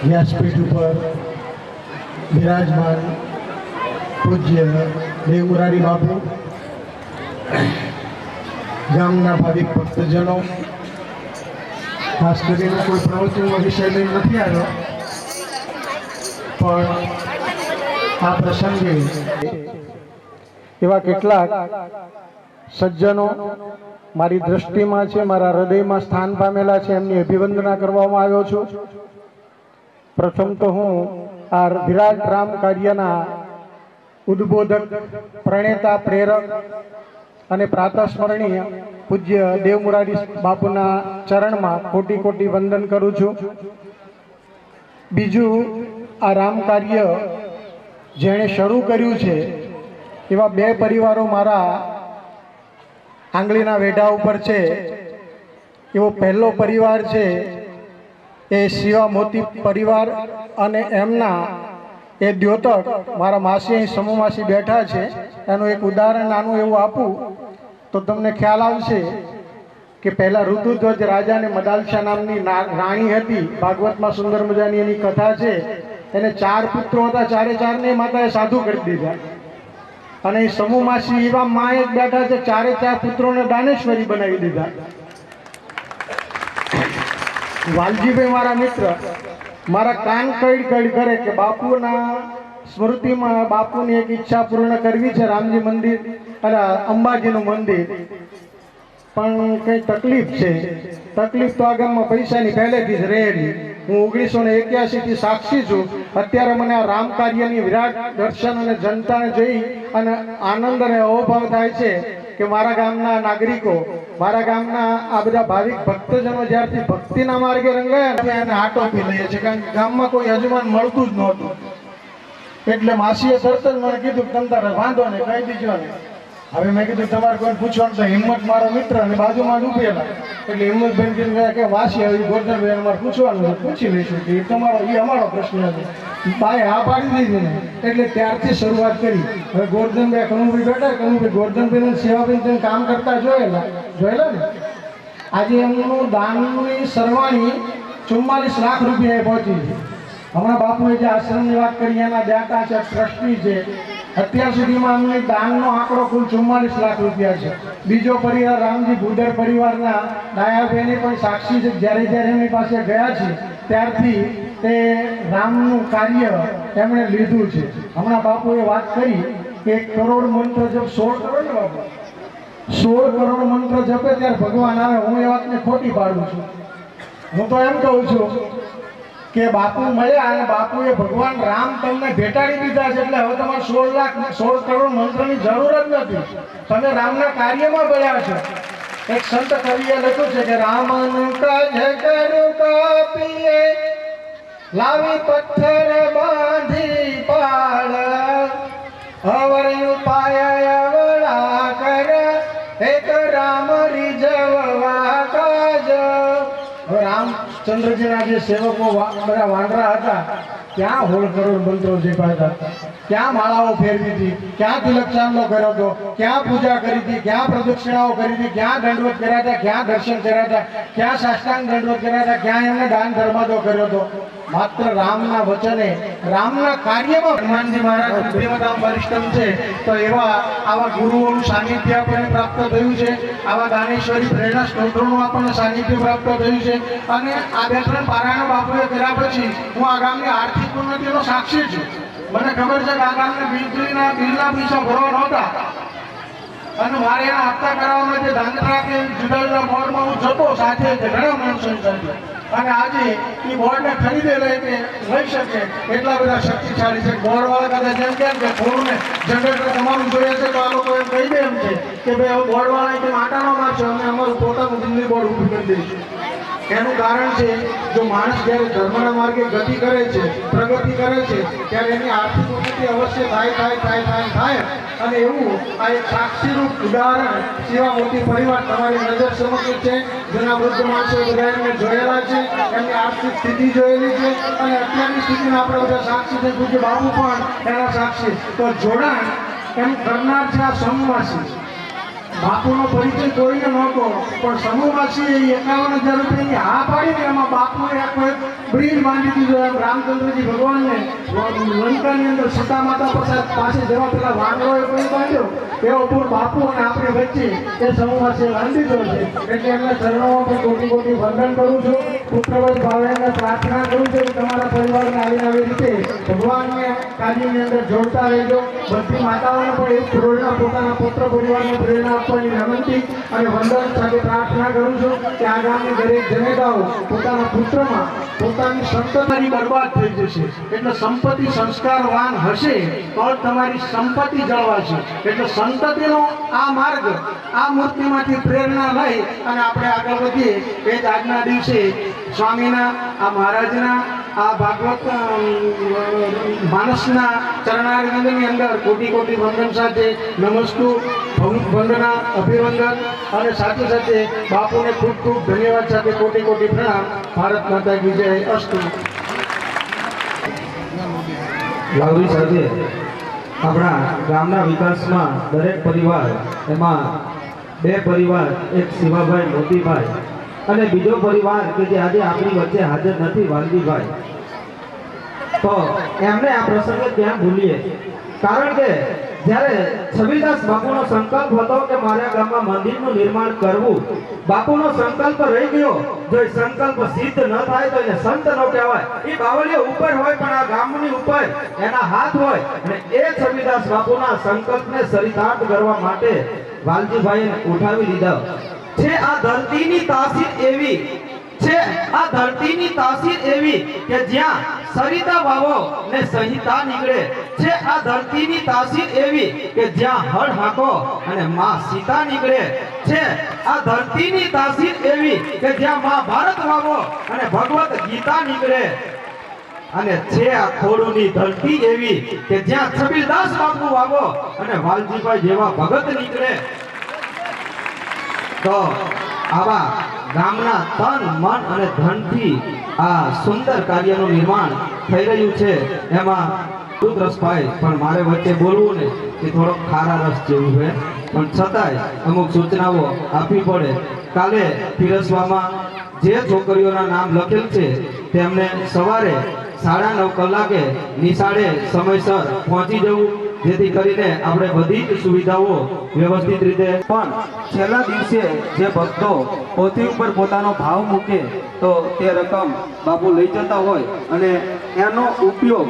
व्यासपीठ पर विराजमान पूज्य देव मुरारी बापू, ગામના ભાવિક ભક્તજનો, ખાસ કરીને કોઈ પ્રવચનનો વિષય લઈને નથી આવ્યો, પણ આ પ્રસંગે એવા કેટલાક સજ્જનો મારી દ્રષ્ટિમાં છે, મારા હૃદયમાં સ્થાન પામેલા છે, એમની અભિવંદના કરવામાં આવ્યો છું. પ્રથમ તો હું આ વિરાટ રામ કાર્યના ઉદ્બોધક, પ્રણેતા, પ્રેરક અને પ્રાતઃસ્મરણીય પૂજ્ય દેવ મુરારી બાપુના ચરણમાં કોટી કોટી વંદન કરું છું. બીજું, આ રામ કાર્ય જેણે શરૂ કર્યું છે એવા બે પરિવારો મારા આંગળીના વેઢા ઉપર છે. એવો પહેલો પરિવાર છે એ શિવા મોતી પરિવાર, અને એમના એ દ્યોતક મારા માસી અહીં સમૂહ માસી બેઠા છે. એનું એક ઉદાહરણ નાનું એવું આપું તો તમને ખ્યાલ આવશે કે પહેલા ઋતુધ્વજ રાજાને મદાલશા નામની રાણી હતી. ભાગવતમાં સુંદર મજાની એની કથા છે. એને 4 પુત્રો હતા, ચારે માતાએ સાધુ કરી દીધા. અને એ સમૂહ માસી એવા માં જ બેઠા છે, 4 પુત્રોને દાનેશ્વરી બનાવી દીધા. વાલજીભાઈ મારા મિત્ર મારા કાન કઈડ કરે કે બાપુના સ્મૃતિમાં બાપુની એક ઈચ્છા પૂર્ણ કરવી છે, રામજી મંદિર અને અંબાજીનું મંદિર. પણ કઈ તકલીફ છે. તકલીફ તો આ ગામમાં પૈસાની પહેલેથી જ રહેલી. હું 1981 થી સાક્ષી છું. અત્યારે મને આ રામ કાર્યની વિરાટ દર્શન અને જનતાને જોઈ અને આનંદ અને અહોભાવ થાય છે કે મારા ગામના નાગરિકો, મારા ગામના આ બધા ભાવિક ભક્તજનો જ્યારથી ભક્તિના માર્ગે રંગાયા એને આટોપી લઈએ છે, કારણ કે ગામમાં કોઈ યજમાન મળતું જ નહોતું. એટલે માસીએ તરત જ મને કીધું કે તમ તારે વાંધો ને કહી દીજો ને. હવે મેં કીધું તમારે કોઈ પૂછવાનું તો હિંમત મારો મિત્ર અને બાજુમાં જ ઉભેલા. એટલે હિંમતભાઈ કીધું કે વાસી આવી ગોરધનભાઈ અમારે પૂછવાનું છે, પૂછી લઈશું કે એ અમારો પ્રશ્ન છે. બાએ હા પાડી દીધી ને એટલે ત્યારથી શરૂઆત કરી. હવે ગોરધનભાઈ કનુભાઈ બેઠા, કનુભાઈ ગોરધનભાઈ સેવાભાઈ કામ કરતા જોયેલા ને. આજે એમનું દાનની સરવાણી 44 લાખ રૂપિયા પહોંચી છે. હમણાં બાપુએ જે આશ્રમની વાત કરી એના દાતા છે, ટ્રસ્ટી છે. અત્યાર સુધીમાં અમને દાનનો આંકડો કુલ 44 લાખ રૂપિયા છે. બીજો પરિવાર રામજી ભૂદર પરિવારના ડાયાબેની પણ સાક્ષી છે. જ્યારે એમની પાસે ગયા છે ત્યારથી તે રામનું કાર્ય એમણે લીધું છે. હમણાં બાપુએ વાત કરી કે 1 કરોડ મંત્ર જપ 16 કરોડ ને બાપુ 16 કરોડ મંત્ર જપે ત્યારે ભગવાન આવે. હું એ વાતને ખોટી પાડું છું. હું તો એમ કહું છું કે બાપુ મળ્યા અને બાપુએ ભગવાન રામ તમને ભેટાડી દીધા છે, એટલે હવે તમારે 16 કરોડ મંત્રની જરૂર જ નથી. તમે રામના કાર્યમાં પડ્યા છો. એક સંત કવિએ લખ્યું છે કે રામનું કાજ કરું કાપીએ લાવી પથ્થર બાંધી પાળ અવર્યું પાયા અવળા કર એક રામ રીઝવવા કાજ. રામચંદ્રજીના જે સેવકો બધા વાંદરા હતા ક્યાં 16 કરોડ મંત્રો જેપાયા હતા, ક્યાં માળાઓ ફેરવી હતી, ક્યાં તિલક ચાંદલો કર્યો હતો, ક્યાં પૂજા કરી હતી, ક્યાં પ્રદક્ષિણાઓ કરી હતી, ક્યાં દંડવત કર્યા હતા, ક્યાં દર્શન કર્યા હતા, ક્યાં સાષ્ટાંગ દંડવત કર્યા હતા, ક્યાં એમને દાન ધર્માદો કર્યો હતો. માત્ર રામના વચને, રામના કાર્યમાં હનુમાનજી મહારાજ દેવતાઓ વરિષ્ઠમ છે. તો આવા ગુરુઓનું સાનિધ્ય આપણને પ્રાપ્ત થયું છે. આવા દાનેશ્વરી પ્રેરણા સ્તોત્રોનું આપણને સાનિધ્ય પ્રાપ્ત થયું છે. અને આ 2-3 પારાયણ બાપુએ કર્યા પછી હું આ ગામની આર્થિક ઉન્નતિનો સાક્ષી છું. મને ખબર છે કે આ ગામને વીજળીના બિલના પૈસા ભરવા નહોતા અને મારે એના હપ્તા કરાવવા માટે ધાંગધ્રા કે જુદા જુદા બોર્ડમાં હું જતો સાથે ઘણા માણસો સાથે. અને આજે એ બોર્ડને ખરીદે લઈ શકે એટલા બધા શક્તિશાળી છે. બોર્ડવાળા કદાચ એમ કેમ કે થોડુંને જનરેટર તમારું જોઈએ છે તો આ લોકો એમ કહી દે એમ છે કે ભાઈ હવે બોર્ડવાળા એકદમ આટાનો મારશે, અમે અમારું પોતાનું દિલ્હી બોર્ડ ઊભું કરી દઈશું. એનું કારણ છે જો માણસ જ્યારે ધર્મના માર્ગે ગતિ કરે છે, પ્રગતિ કરે છે ત્યારે એની આર્થિક ઉન્નતિ અવશ્ય થાય. અને એવું આ એક સાક્ષીરૂપ ઉદાહરણ સેવા મોટી પરિવાર તમારી નજર સમક્ષ છે. જૂના વૃદ્ધ માણસો બધા એમને જોયેલા છે, એમની આર્થિક સ્થિતિ જોયેલી છે અને અત્યારની સ્થિતિના આપણે બધા સાક્ષી છે. પૂજ્ય બાપુ પણ એના સાક્ષી. તો જોડાણ એમ કરનાર છે આ સમૂહવાસી. બાપુનો પરિચય કોઈને નહોતો, પણ સમૂહવાસીએ 51,000 રૂપિયાની હા પાડીને એમાં બાપુએ આખો એક બ્રિજ બાંધી દીધો. એમ રામચંદ્રજી ભગવાનને લંકાની અંદર સીતા માતા પાસે જવા પેલા વાંદરોએ કોઈ બાંધ્યો એવો પૂર બાપુ અને આપણી વચ્ચે એ સમૂહવાસીએ બાંધી દીધો છે. એટલે એમના ચરણોમાં પણ કોટી કોટી વંદન કરું છું. પુત્રવત ભાવે પ્રાર્થના કરું છું કે તમારા પરિવારને આવી રીતે ભગવાનને કાર્યની અંદર જોડતા રહેજો. બધી માતાઓને પણ એક પ્રેરણા પોતાના પુત્ર પરિવારને પ્રેરણા આપવાની વિનંતી અને વંદન સાથે પ્રાર્થના કરું છું કે આગામી દરેક જનેતાઓ પોતાના પુત્રમાં પોતાની સંતતિ બરબાદ થઈ જશે. એટલે સંપત્તિ સંસ્કારવાન હશે તો જ તમારી સંપત્તિ જળવાશે. એટલે સંતતિનો આ માર્ગ આ મૂર્તિમાંથી પ્રેરણા લઈ અને આપણે આગળ વધીએ. એ જ આજના દિવસે સ્વામીના આ મહારાજના આ ભાગવત માનસના ચરણારવિંદની અંદર કોટી કોટી વંદન સાથે નમસ્તુ વંદના અભિવંદન અને સાથે સાથે બાપુને ખૂબ ખૂબ ધન્યવાદ સાથે કોટી કોટી પ્રણામ. ભારત માતા કી જય. અસ્તુ. લાવડી સાથે આપણા ગામના વિકાસમાં દરેક પરિવાર, એમાં 2 પરિવાર, એક શિવાભાઈ મોતીભાઈ અને બીજો પરિવાર કે જે આજે આપણી વચ્ચે હાજર નથી, વાલજીભાઈ. તો એમને આ પ્રસંગે ક્યાં ભૂલીએ? કારણ કે જ્યારે છબીલદાસ બાપુનો સંકલ્પ હતો કે મારા ગામમાં મંદિરનું નિર્માણ કરવું, બાપુનો સંકલ્પ રહી ગયો. જો એ સંકલ્પ સિદ્ધ ન થાય તો એને સંત ન કહેવાય. એ બાવળીઓ ઉપર હોય પણ આ ગામની ઉપર એના હાથ હોય. અને એ છબીલદાસ બાપુના સંકલ્પને ચરિતાર્થ કરવા માટે વાલજીભાઈએ ઉઠાવી લીધા છે. આ ધરતીની તાસીર એવી છે, આ ધરતીની તાસીર એવી કે જ્યાં સરિતા વાવો ને સંહિતા નીકળે છે. આ ધરતીની તાસીર એવી કે જ્યાં હળ હાકો અને માં સીતા નીકળે છે. આ ધરતીની તાસીર એવી કે જ્યાં મહાભારત વાવો અને ભગવત ગીતા નીકળે. અને છે આ ખોડુની ધરતી એવી કે જ્યાં છબીલદાસ બાપુ વાવો અને વાલજીભાઈ જેવા ભગત નીકળે. તો આવા ગામના તન મન અને ધનથી આ સુંદર કાર્યનું નિર્માણ થઈ રહ્યું છે. એમાં રુદ્રસભાઈ પણ મારે વચ્ચે બોલવું ને એ થોડોક ખારા રસ જેવું છે, પણ છતાંય અમુક સૂચનાઓ આપવી પડે. કાલે પીરસવામાં જે છોકરીઓના નામ લખેલ છે તેમને સવારે 9:30 કલાકે નિશાળે સમયસર પહોંચી જવું, જેથી કરીને આપણે બધી જ સુવિધાઓ વ્યવસ્થિત રીતે. પણ છેલ્લા દિવસે જે ભક્તો પોથી ઉપર પોતાનો ભાવ મૂકે તો તે રકમ બાપુ લઈ જતા હોય અને એનો ઉપયોગ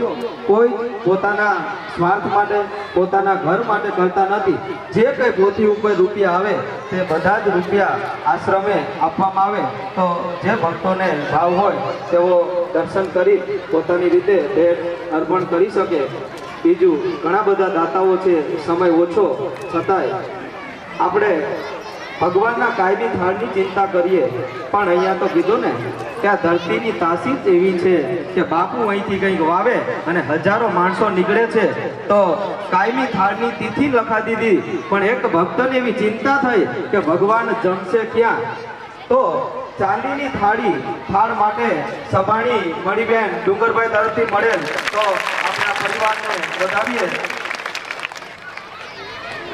કોઈ પોતાના સ્વાર્થ માટે, પોતાના ઘર માટે કરતા નથી. જે કંઈ પોથી ઉપર રૂપિયા આવે તે બધા જ રૂપિયા આશ્રમે આપવામાં આવે તો જે ભક્તોને ભાવ હોય તેઓ દર્શન કરી પોતાની રીતે ભેટ અર્પણ કરી શકે. બીજું ઘણા બધા દાતાઓ છે, સમય ઓછો છતાંય આપણે ભગવાનના કાયમી થાળની ચિંતા કરીએ. પણ અહીંયા તો કીધું ને કે આ ધરતીની તાસીર એવી છે કે બાપુ અહીંથી કંઈક વાવે અને હજારો માણસો નીકળે છે. તો કાયમી થાળની તિથિ લખા દીધી, પણ એક ભક્તને એવી ચિંતા થઈ કે ભગવાન જમશે ક્યાં? તો ચાંદીની થાળ માટે સભાણી મણીબેન ડુંગરભાઈ તરફથી મળેલ. તો આપણા પરિવારને વધાવીએ.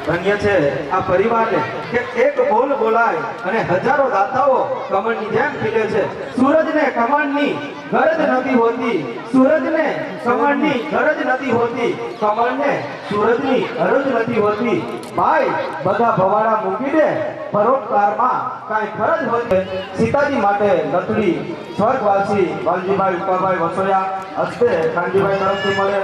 ધન્ય છે આ પરિવારને કે એક બોલ બોલાય અને હજારો દાતાઓ કમળની જેમ ખીલે છે. સૂરજને કમળની ગરજ નથી હોતી, સૂરજને કમળની ગરજ નથી હોતી, કમળને સૂરજની અરજ નથી હોતી. ભાઈ બધા ભવાડા મૂકી દે, પરોપકારમાં કાંઈ ફરજ હોય. સીતાજી માટે લથડી સ્વર્ગવાસી વાલજીભાઈ ઉપાભાઈ વસોયા હસ્તે કાંજીભાઈ તરફથી મળે.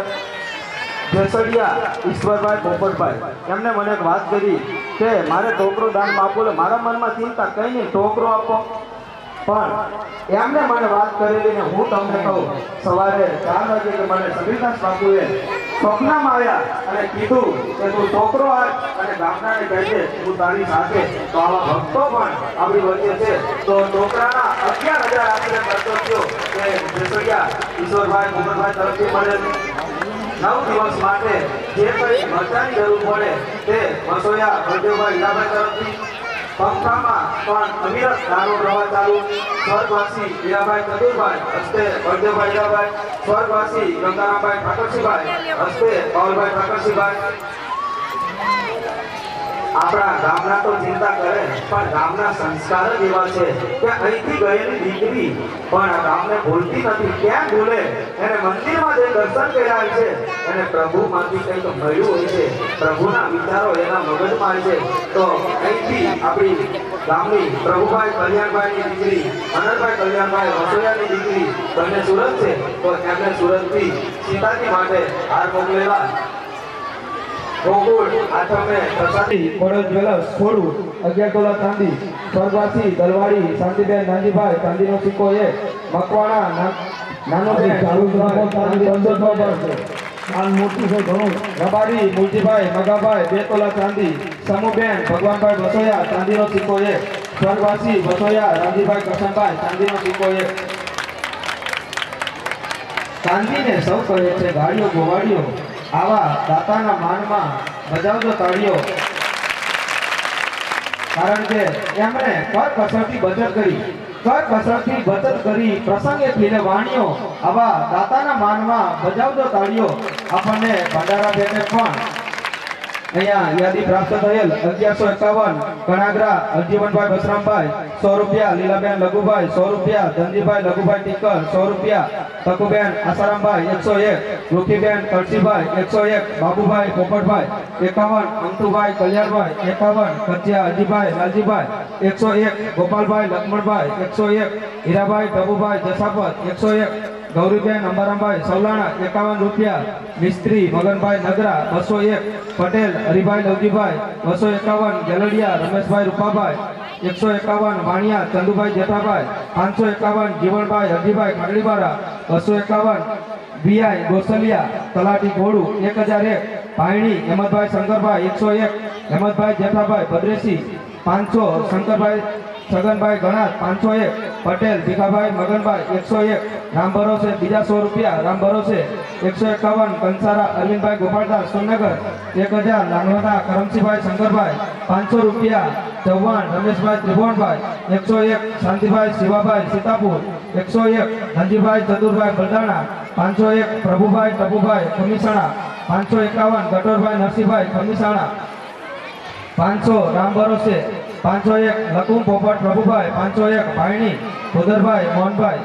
જેસડિયા ઈશ્વરભાઈ પોપટભાઈ એમને મને એક વાત કરી કે મારે ટોકરો દાનમાં આપો. મારા મનમાં ચિંતા કંઈ નહીં, ટોકરો આપો. પણ એમને મને વાત કરેલી ને હું તમને કહું, સવારે 4 વાગે કે મને છબીલદાસ બાપુએ સ્વપ્નમાં આવ્યા અને કીધું કે તું ટોકરો આપ અને ગામડાને કહેજે હું તારી સાથે. તો આવા ભક્તો પણ આપણી વચ્ચે છે. તો ટોકરાના 11,000 આપણે ખર્ચો થયો કે જેસડિયા ઈશ્વરભાઈ પોપટભાઈ તરફથી મળે. 9 દિવસ માટે જે કંઈ મરચાની જરૂર પડે તે વસોયા બળદેવભાઈ હીરાભાઈ તરફથી પંખામાં પણ અવિરત ધારો પ્રવાહ ચાલુ સ્વર્ગવાસી હીરાભાઈ ચતુરભાઈ હસ્તે બળદેવભાઈ હીરાભાઈ સ્વર્ગવાસી ગંગારામભાઈ ઠાકરસિંહભાઈ હસ્તે પાવલભાઈ ઠાકરસિંહભાઈ આપણા ગામના તો ચિંતા કરે પણ ગામના સંસ્કાર જ એવા છે કે અહીંથી ગયેલી દીકરી પણ ગામને ભૂલતી નથી ક્યાં ભૂલે એને મંદિરમાં જે દર્શન કર્યા છે એને પ્રભુમાંથી કંઈક મળ્યું હોય છે પ્રભુના વિચારો એના મગજમાં છે તો અહીંથી આપણી ગામની પ્રભુભાઈ કલ્યાણભાઈની દીકરી અનંતભાઈ કલ્યાણભાઈ વસોયાની દીકરી બંને સુરત છે તો એમને સુરતથી સીતાજી માટે હાર મોકલેલા ગોકુળ આઠમે પ્રસાદી કોડલ જ્વેલર્સ ખોડું 11 તોલા ચાંદી સ્વર્ગવાસી દલવાડી શાંતિબેન નાનજીભાઈ ચાંદીનો સિક્કો 1 મકવાણા નાનો છે ચાલુ ચાંદી 500 છે આન મોટું છે ઘણું રબારી મુલજીભાઈ મગાભાઈ 2 તોલા ચાંદી સમુબેન ભગવાનભાઈ વસોયા ચાંદીનો સિક્કો 1 સ્વર્ગવાસી વસોયા રામજીભાઈ કરશનભાઈ ચાંદીનો સિક્કો 1 ચાંદીને સૌ કહે છે ગાડીઓ ગોવાડીઓ આવા દાતાના માનમાં બજાવજો તાળીઓ કારણ કે એમણે કર કસરથી બચત કરી પ્રસંગે થઈને વાણીઓ આવા દાતાના માનમાં બજાવજો તાળીઓ આપણને ભંડારા ભેટે પણ અહીંયા યાદી પ્રાપ્ત થયેલ 1151 કણાગરા અજીવનભાઈ બસરામભાઈ 100 રૂપિયા લીલાબેન લઘુભાઈ 100 રૂપિયા ધનજીભાઈ લઘુભાઈ ટીકર 100 રૂપિયા તકુબેન આસારામભાઈ 101 રૂખીબેન કળસીભાઈ 101 બાબુભાઈ પોપટભાઈ 51 અંતુભાઈ કલ્યાણભાઈ 51 કચ્યા અજીભાઈ લાલજીભાઈ 101 ગોપાલભાઈ લક્ષ્મણભાઈ 101 હીરાભાઈ પ્રભુભાઈ જસાપત 101 ગૌરીબેન અંબારામભાઈ સવલાણા 51 રૂપિયા મિસ્ત્રી મગનભાઈ નગરા 201 પટેલ હરિભાઈ લવજીભાઈ 251 ગેલડિયા રમેશભાઈ રૂપાભાઈ 151 વાણિયા ચંદુભાઈ જેઠાભાઈ 551 જીવણભાઈ હરજીભાઈ ખાગડીબારા 251 વીઆઈ ગોસલિયા તલાટી ઘોડું 1001 ભાઈણી હેમંતભાઈ શંકરભાઈ 101 હેમંતભાઈ જેઠાભાઈ ભદ્રેશી 500 શંકરભાઈ છગનભાઈ ગણાત 501 પટેલ ભીખાભાઈ મગનભાઈ 101 રામ ભરોસે બીજા 100 રૂપિયા રામ ભરોસે 151 કંસારા અરવિંદભાઈ ગોપાલદાસ સોનનગર 1000 લાંગવાડા કરમસિંહભાઈ શંકરભાઈ 500 રૂપિયા ચૌહાણ રમેશભાઈ ત્રિભુવનભાઈ 101 શાંતિભાઈ શિવાભાઈ સીતાપુર 101 ધનજીભાઈ ચતુરભાઈ બલદાણા 501 પ્રભુભાઈ ટપુભાઈ ખમીસાણા 551 ગટોરભાઈ નરસિંહભાઈ ખમીસાણા 500 રામ ભરોસે 501 લકુમ પોપટ પ્રભુભાઈ 501 ભાઈણી ભોદરભાઈ મોહનભાઈ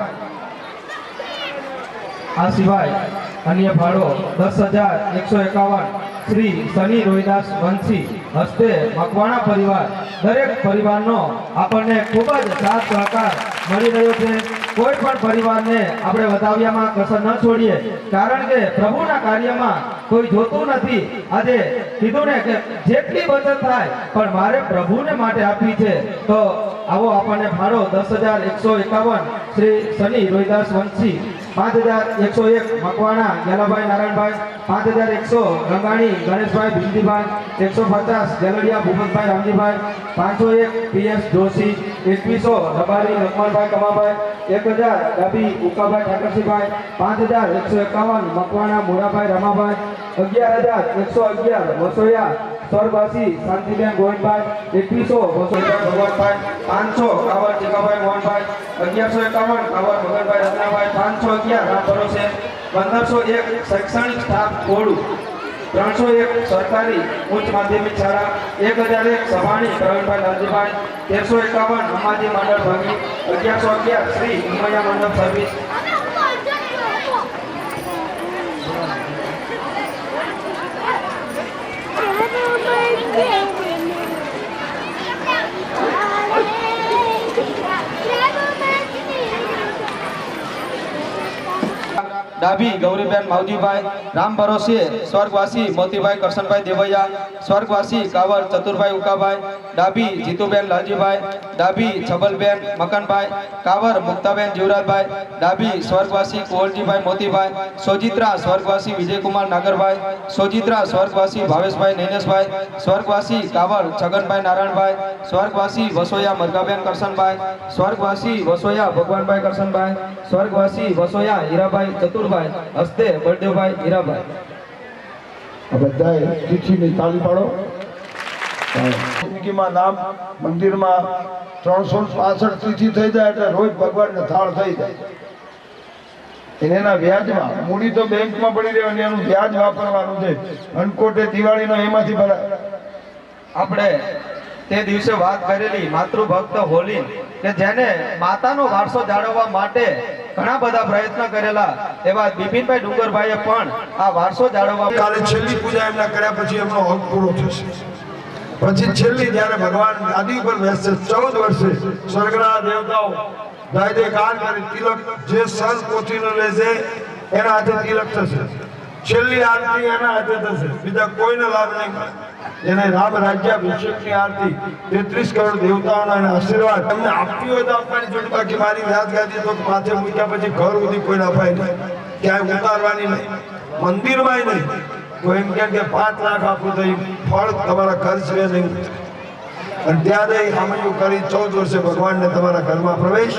આ સિવાય અન્ય ફાળો 10,151 શ્રી શનિ રોહિદાસ વંશી હસ્તે મકવાણા પરિવાર દરેક પરિવારનો આપણને ખૂબ જ સાથ સહકાર મળી રહ્યો છે કોઈ પણ પરિવારને આપણે વધાવ્યામાં કસર ન છોડીએ કારણ કે પ્રભુના કાર્યમાં કોઈ જોતું નથી આજે કીધું ને કે જેટલી બચત થાય પણ મારે પ્રભુને માટે આપવી છે તો આવો આપણને ફાળો 10,151 શ્રી શનિ રોહિદાસ વંશી 5,101 મકવાણા ગેલાભાઈ નારાયણભાઈ 5,100 રંગાણી ગણેશભાઈ ભીમજીભાઈ 150 ગેલડિયા ભૂપતભાઈ રામજીભાઈ 501 પીએસ જોશી 2100 રબારી લક્ષ્મણભાઈ કમાભાઈ 1000 ડાબી ઉકાભાઈ ઠાકરસિંહભાઈ 5,151 મકવાણા મોરાભાઈ રામાભાઈ 11,111 વસોયા સ્વર્ગવાસી શાંતિબેન ગોવિંદભાઈ 2100 વસોયા ભગવાનભાઈ 500 કાવર ટીકાભાઈ મોહનભાઈ 1151 કાવર મગનભાઈ રત્નાભાઈ 511 રામ ભરોસે 1501 શૈક્ષણિક સ્ટાફ કોડું 301 સરકારી ઉચ્ચ માધ્યમિક શાળા 1001 સભાણી પ્રવીણભાઈ લાલજીભાઈ 1351 અંબાજી મંડળ ભાગી 1111 શ્રી ઉમૈયા મંડળ સર્વિસ ડાભી ગૌરીબેન માવજીભાઈ રામ ભરોસે સ્વર્ગવાસી મોતીભાઈ કરશનભાઈ દેવૈયા સ્વર્ગવાસી કાવર ચતુરભાઈ ઉકાભાઈ ડાભી જીતુબેન લાલજીભાઈ ડાભી છબલબેન મકનભાઈ કાવર મુક્તાબેન જીવરાજભાઈ ડાભી સ્વર્ગવાસી કુંવરજીભાઈ મોતીભાઈ સોજિત્રા સ્વર્ગવાસી વિજયકુમાર નાગરભાઈ સોજિત્રા સ્વર્ગવાસી ભાવેશભાઈ નૈનેશભાઈ સ્વર્ગવાસી કાવર છગનભાઈ નારાયણભાઈ સ્વર્ગવાસી વસોયા મરગાબેન કરશનભાઈ સ્વર્ગવાસી વસોયા ભગવાનભાઈ કરશનભાઈ સ્વર્ગવાસી વસોયા હીરાભાઈ ચતુરભાઈ હસ્તે બળદેવભાઈ હીરાભાઈ આ બધાએ તિથિની તાળી પાડો. જિંદગીમાં નામ મંદિરમાં 365 તિથિ થઈ જાય એટલે રોજ ભગવાનને થાળ થઈ જાય. એને એના વ્યાજમાં મૂડી તો બેંકમાં પડી રહેવાની, એનું વ્યાજ વાપરવાનું છે. અનકોટે દિવાળીનો એમાંથી ભરાય. આપણે તે દિવસે વાત કરેલી માતૃભક્ત હોલી કે જેને માતાનો વારસો જાળવવા માટે ઘણા બધા પ્રયત્ન કરેલા એવા બિપિનભાઈ ડુંગરભાઈએ પણ આ વારસો જાળવવા કાલે છેલ્લી પૂજા એમના કર્યા પછી એમનો હક પૂરો થશે. પછી છેલ્લી જ્યારે ભગવાન ગાદી ઉપર બેસશે 14 વર્ષે સ્વર્ગના દેવતાઓ ગાયદેકાર કરી તિલક જે સર પોતીનો લેશે એના હાથે તિલક થશે. છેલ્લી આરતી એના હાથે થશે, બીજા કોઈને લાભ નહીં મળે. જેને રામ રાજ્યાભિષેકની આરતી 33 કરોડ દેવતાઓના એના આશીર્વાદ તમને આપવી હોય તો આપવાની જોડે, બાકી મારી વ્યાજ ગાદી તો માથે મૂક્યા પછી ઘર સુધી કોઈને અપાય નહીં, ક્યાંય ઉતારવાની નહીં, મંદિરમાં નહીં. તો એમ કે 5 લાખ આપું તો એ ફળ તમારા ઘર છે નહીં. અને ત્યાં જઈ સામયું કરી 14 વર્ષે ભગવાનને તમારા ઘરમાં પ્રવેશ,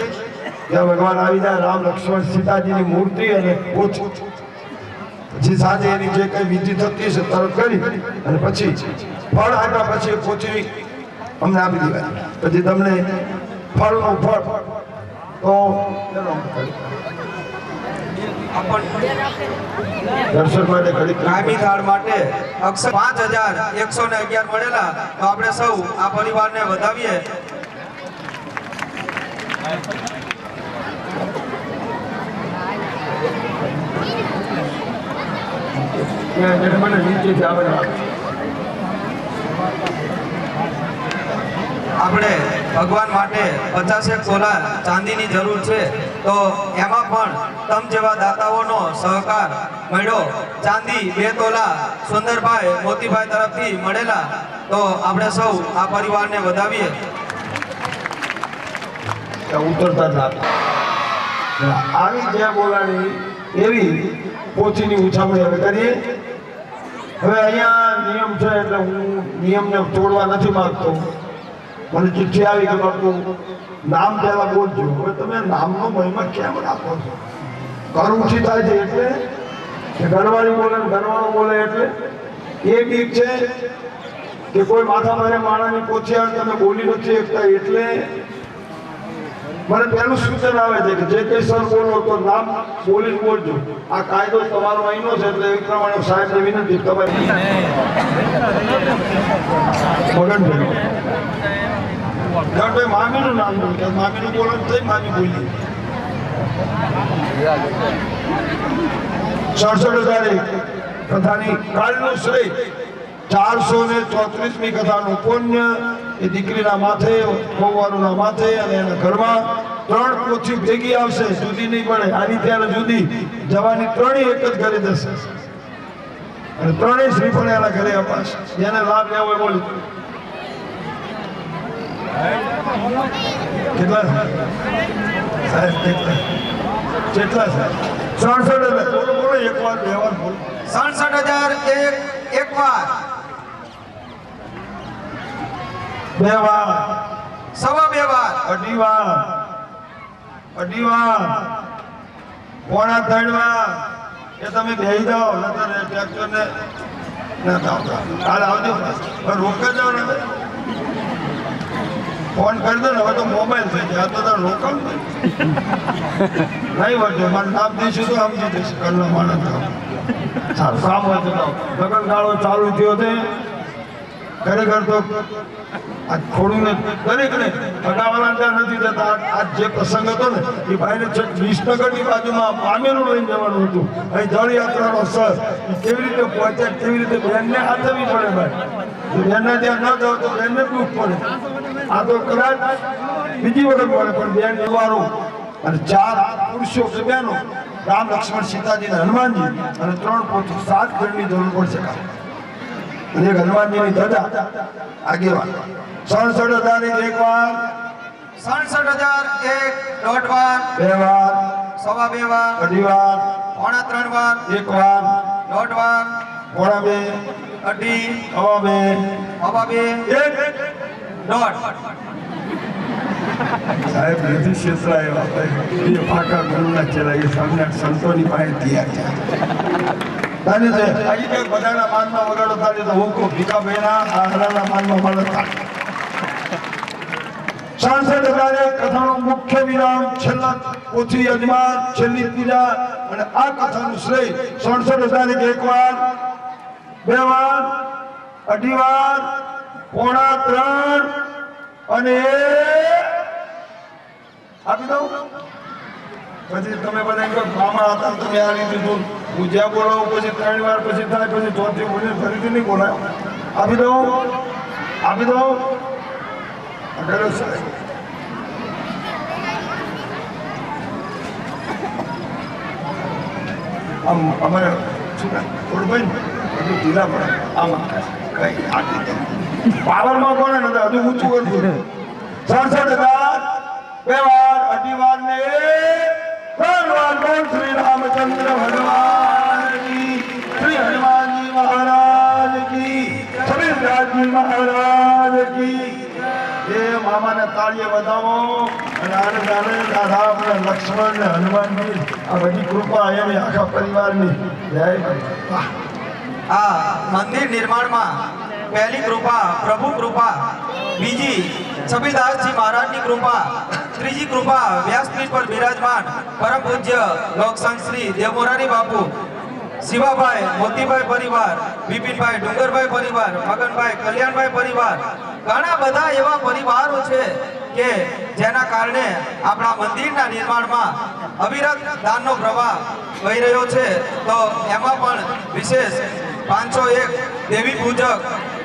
ત્યાં ભગવાન આવી જાય. રામ લક્ષ્મણ સીતાજીની મૂર્તિ અને પોથી. પછી સાંજે એની જે કઈ વિધિ થતી હશે તરત કરી અને પછી ફળ આપ્યા પછી પોથી અમને આપી દેવાય. પછી તમને ફળનું ફળ તો દર્શન માટે ઘડી કાયમી થાળ માટે અક્ષર 5111 મળેલા. તો આપણે સૌ આ પરિવારને વધાવીએ. મને નીચેથી આવે. આપણે ભગવાન માટે 50 તોલા ચાંદીની જરૂર છે, તો એમાં પણ તમ જેવા દાતાઓનો સહકાર મળ્યો. ચાંદી 2 તોલા સુંદરભાઈ મોતીભાઈ તરફથી મળેલા. તો આપણે સૌ આ પરિવારને વધાવીએ. ઉતરતા ના આવી જે બોલાણી એવી પોથીની ઉછામણી હવે કરીએ. હવે અહીંયા નિયમ છે એટલે હું નિયમને તોડવા નથી માંગતો. મને ચિઠ્ઠી આવી કે બાપુ નામ પહેલા બોલજો. હવે તમે નામનો મહિમા કેમ રાખો છો? ઘર ઊંચી થાય છે એટલે કે ઘરવાળી બોલે ઘરવાળો બોલે એટલે એ બીક છે કે કોઈ માથા મારે માણાની પોથી આવે તમે બોલી નથી શકતા એટલે મને પહેલું સૂચન આવે છે કે જે કઈ સર બોલો તો નામ બોલી બોલજો. આ કાયદો તમારો અહીંનો છે એટલે એ પ્રમાણે સાહેબને વિનંતી તમે મગનભાઈ મામીનું નામ બોલ, મામીનું બોલો થઈ મામી બોલી. 67,001 કથાની કાલનું શ્રેય 434મી કથાનું પુણ્ય એ દીકરીના માથે, વહુવાળુના માથે અને એના ઘરમાં 3 પોથી ભેગી આવશે. જુદી નહીં પડે, આની ત્યારે જુદી જવાની 3 એક જ ઘરે જશે અને 3 શ્રીફળ એના ઘરે અપાશે. જેને લાભ લેવો હોય બોલી. કેટલા સાહેબ? કેટલા સાહેબ? 67,000. બોલો બોલો, એક વાર બે વાર બોલો. 67,001 એક વાર, બે વાર, સવા બે વાર, અઢી વાર, અઢી વાર, પોણા 3 વાર. એ તમે બેસી જાઓ નતર ટ્રેક્ટરને ના આવતા. કાલે આવજો પણ રોક જાઓ ને. ફોન કરી દો ને, હવે તો મોબાઈલ થઈ જાય. આ તો રોકાણ નહીં વધે. મારું નામ દઈશું તો સમજી જશે ઘરના માણસ. સારું કામ હોય તો લગ્ન ગાળો ચાલુ થયો છે ખરેખર તો આ થોડું દરેકને અગાવાલા ત્યાં નથી જતા. આ જે પ્રસંગ હતો ને એ ભાઈને વિસનગરની બાજુમાં પામેલું લઈને જવાનું હતું. અહીં જળયાત્રાનો સર કેવી રીતે પહોંચ્યા, કેવી રીતે બેનને હાથવી પડે ભાઈ. બેનને ત્યાં ન જાવ તો બેનને દુઃખ પડે. આ તો કદાચ બીજી વખત મળે પણ બેન વાળું અને 4 પુરુષો કે બહેનો રામ લક્ષ્મણ સીતાજી અને હનુમાનજી અને 3 પોથી 7 જણની જરૂર પડશે. અને એક હનુમાનજીની ધજા આગેવાન. 67,001 એક વાર, 67,001 દોઢ વાર, બે વાર, સવા બે વાર, અઢી વાર, પોણા 3 વાર, એક વાર, દોઢ વાર, પોણા 2, અઢી, સવા 2, સવા બે, એક. દોઢ. સાહેબ નથી ક્ષેત્ર આવ્યા એ ફાકા ગુરુના ચલાવી સામે સંતોની પાસે તૈયાર થયા. તારી છે આજે કે બધાના માનમાં વગાડો તારી તો હું કહું ભીખાભાઈના આ હરાના માનમાં મળતા 66 હજારે કથાનો મુખ્ય વિરામ છેલ્લા પોથી યજમાન છેલ્લી પૂજા અને આ કથાનું શ્રેય 67 હજારે એક વાર બે વાર અઢી વાર પોણા ત્રણ અને આપી દઉં પછી તમે બધા એમ કહો મામા હતા તમે આ રીતે હું જ્યાં બોલાવું પછી 3 વાર પછી થાય પછી ચોથી બોલી ફરીથી નહીં બોલાય આપી દઉં આમ અમારે શું થોડું ભાઈ બધું ઢીલા પડે આમાં કઈ પાવરમાં કોને નથી હજુ ઊંચું કરવું 67,000 બે વાર અઢી વાર ને 3 વાર બોલ શ્રી રામચંદ્ર ભગવાન કી શ્રી હનુમાનજી મહારાજ કી કબીરદાસજી મહારાજ કી એ મામાને તાળીએ વધાવો અને આનંદ દાદા અને લક્ષ્મણ ને હનુમાનજી આ બધી કૃપા એની આખા પરિવારની જય આ મંદિર નિર્માણમાં પહેલી કૃપા પ્રભુ કૃપા, બીજી કબીરદાસજી મહારાજની કૃપા, ત્રીજી કૃપા વ્યાસપીઠ પર બિરાજમાન પરમ પૂજ્ય લોકસંત શ્રી દેવમોરારી બાપુ, શિવાભાઈ મોતીભાઈ પરિવાર, બિપિનભાઈ ડુંગરભાઈ પરિવાર, મગનભાઈ કલ્યાણભાઈ પરિવાર, ઘણા બધા એવા પરિવારો છે કે જેના કારણે આપણા મંદિરના નિર્માણમાં અવિરત દાનનો પ્રવાહ વહી રહ્યો છે. તો એમાં પણ વિશેષ 501 દેવી પૂજક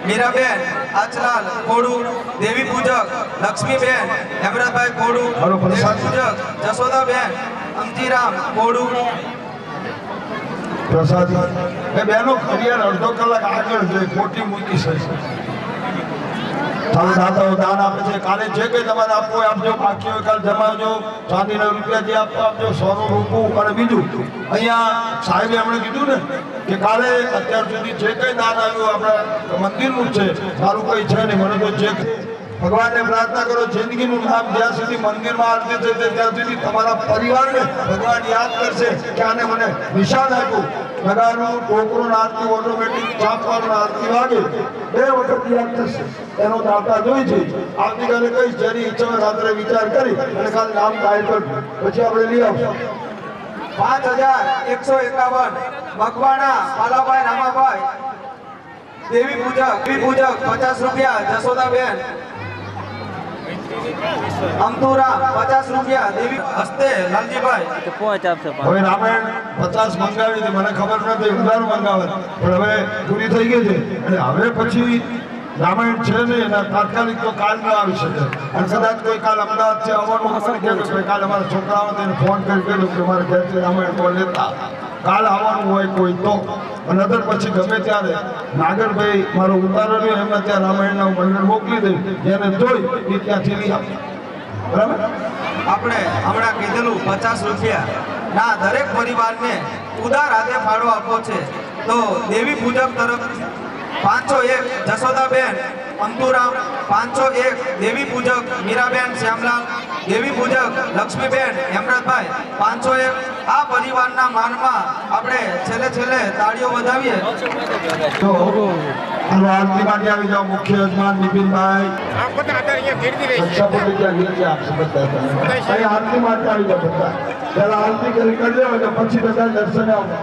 મીરાબેન આચલાલ કોડુ, દેવી પૂજક લક્ષ્મીબેન હેમરાભાઈ કોડુ, દેવી પૂજક જશોદાબેન અમજીરામ કોડુ. પ્રસાદ એ બેનો ઘડિયાળ અડધો કલાક આગળ જોઈ ખોટી મૂકી છે દાતાઓ દાન આપે છે. કાલે જે કંઈ તમારે આપવું હોય આપજો, બાકી હોય કાલે જમાવજો. ચાંદીના રૂપિયા જે આપવા આપજો, સોનું રૂપું. અને બીજું અહીંયા સાહેબે એમણે કીધું ને કે કાલે અત્યાર સુધી જે કંઈ દાન આવ્યું આપણા મંદિરનું છે, મારું કંઈ છે નહીં. મને તો જે ભગવાનને પ્રાર્થના કરો જિંદગીનું નામ જ્યાં સુધી મંદિરમાં આરતી થશે ત્યાં સુધી તમારા પરિવારને ભગવાન યાદ કરશે કે આને મને નિશાન આપ્યું. નગાનું ટોકરું આરતી ઓટોમેટિક ચાંપવાનું આરતી વાગે 2 વખત યાદ થશે. એનો દાતા જોઈ છે. આવતીકાલે કઈ જેની ઈચ્છા હોય રાત્રે વિચાર કરી અને કાલે નામ કાયર કરજો, પછી આપણે લઈ આવશું. 5151 મકવાણા પાલાભાઈ રામાભાઈ, દેવી પૂજક 50 રૂપિયા જશોદાબેન અમતુરા 50 રૂપિયા, દેવી હસ્તે લાલજીભાઈ. હવે રામાયણ 50 મંગાવી હતી, મને ખબર નથી વધારે મંગાવે પણ હવે પૂરી થઈ ગઈ છે. અને હવે પછી રામાયણ છે ને એના તાત્કાલિક તો કાલ ન આવી શકે. અને કદાચ કોઈ કાલ અમદાવાદથી આવવાનું મને કહે કે કાલે અમારા છોકરાઓ તેને ફોન કરી કહ્યું કે મારે ઘરથી રામાયણ તો લેતા કાલ આવવાનું હોય કોઈ તો. અને અદર પછી ગમે ત્યારે નાગરભાઈ મારો ઉતારો રહ્યો એમને ત્યાં રામાયણના મંડળ મોકલી દઈ, જેને જોઈ એ ત્યાંથી લઈ આવે. બરાબર. આપણે હમણાં કીધેલું 50 રૂપિયા ના દરેક પરિવારને ઉદાર હાથે ફાળો આપવો છે. તો દેવી પૂજક તરફ 501 જશોદાબેન અંતુરામ, 501 દેવી પૂજક મીરાબેન શ્યામલાલ, દેવી પૂજક લક્ષ્મીબેન હેમરતભાઈ, 501 આ પરિવારના માનમાં આપણે છેલ્લે તાળીઓ વધાવીએ. તો હાલો આરતી માટે આવી જાઓ. મુખ્ય યજમાન બિપિનભાઈ આરતી માટે આવી જાઓ બધા. પહેલા આરતી કરી દેવા એટલે પછી બધા દર્શને આવવા.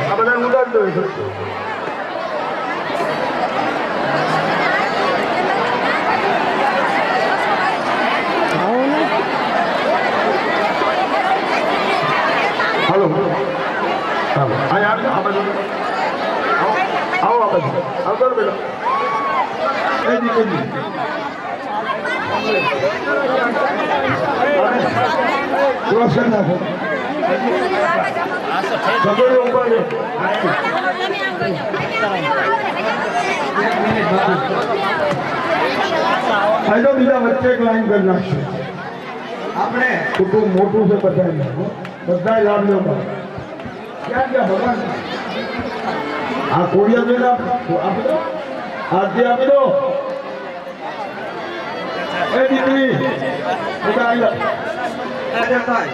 આ બધા ઉડાડતો હોય હાલો હાલો અહીંયા આ બાજુ આવો આ બાજુ આવતો બેટા રોશન નાખો સગડે ઉભા છે. હાલો બીજા વચ્ચે એક લાઈન કરી નાખશું. આપણે કુટુંબ મોટું છે બધા લાભ લેવા. ક્યાં ગયા ભગવાન? આ કોડિયા જોઈને આપી દો, આરતી આપી દો. બધા આવ્યા હાજર થાય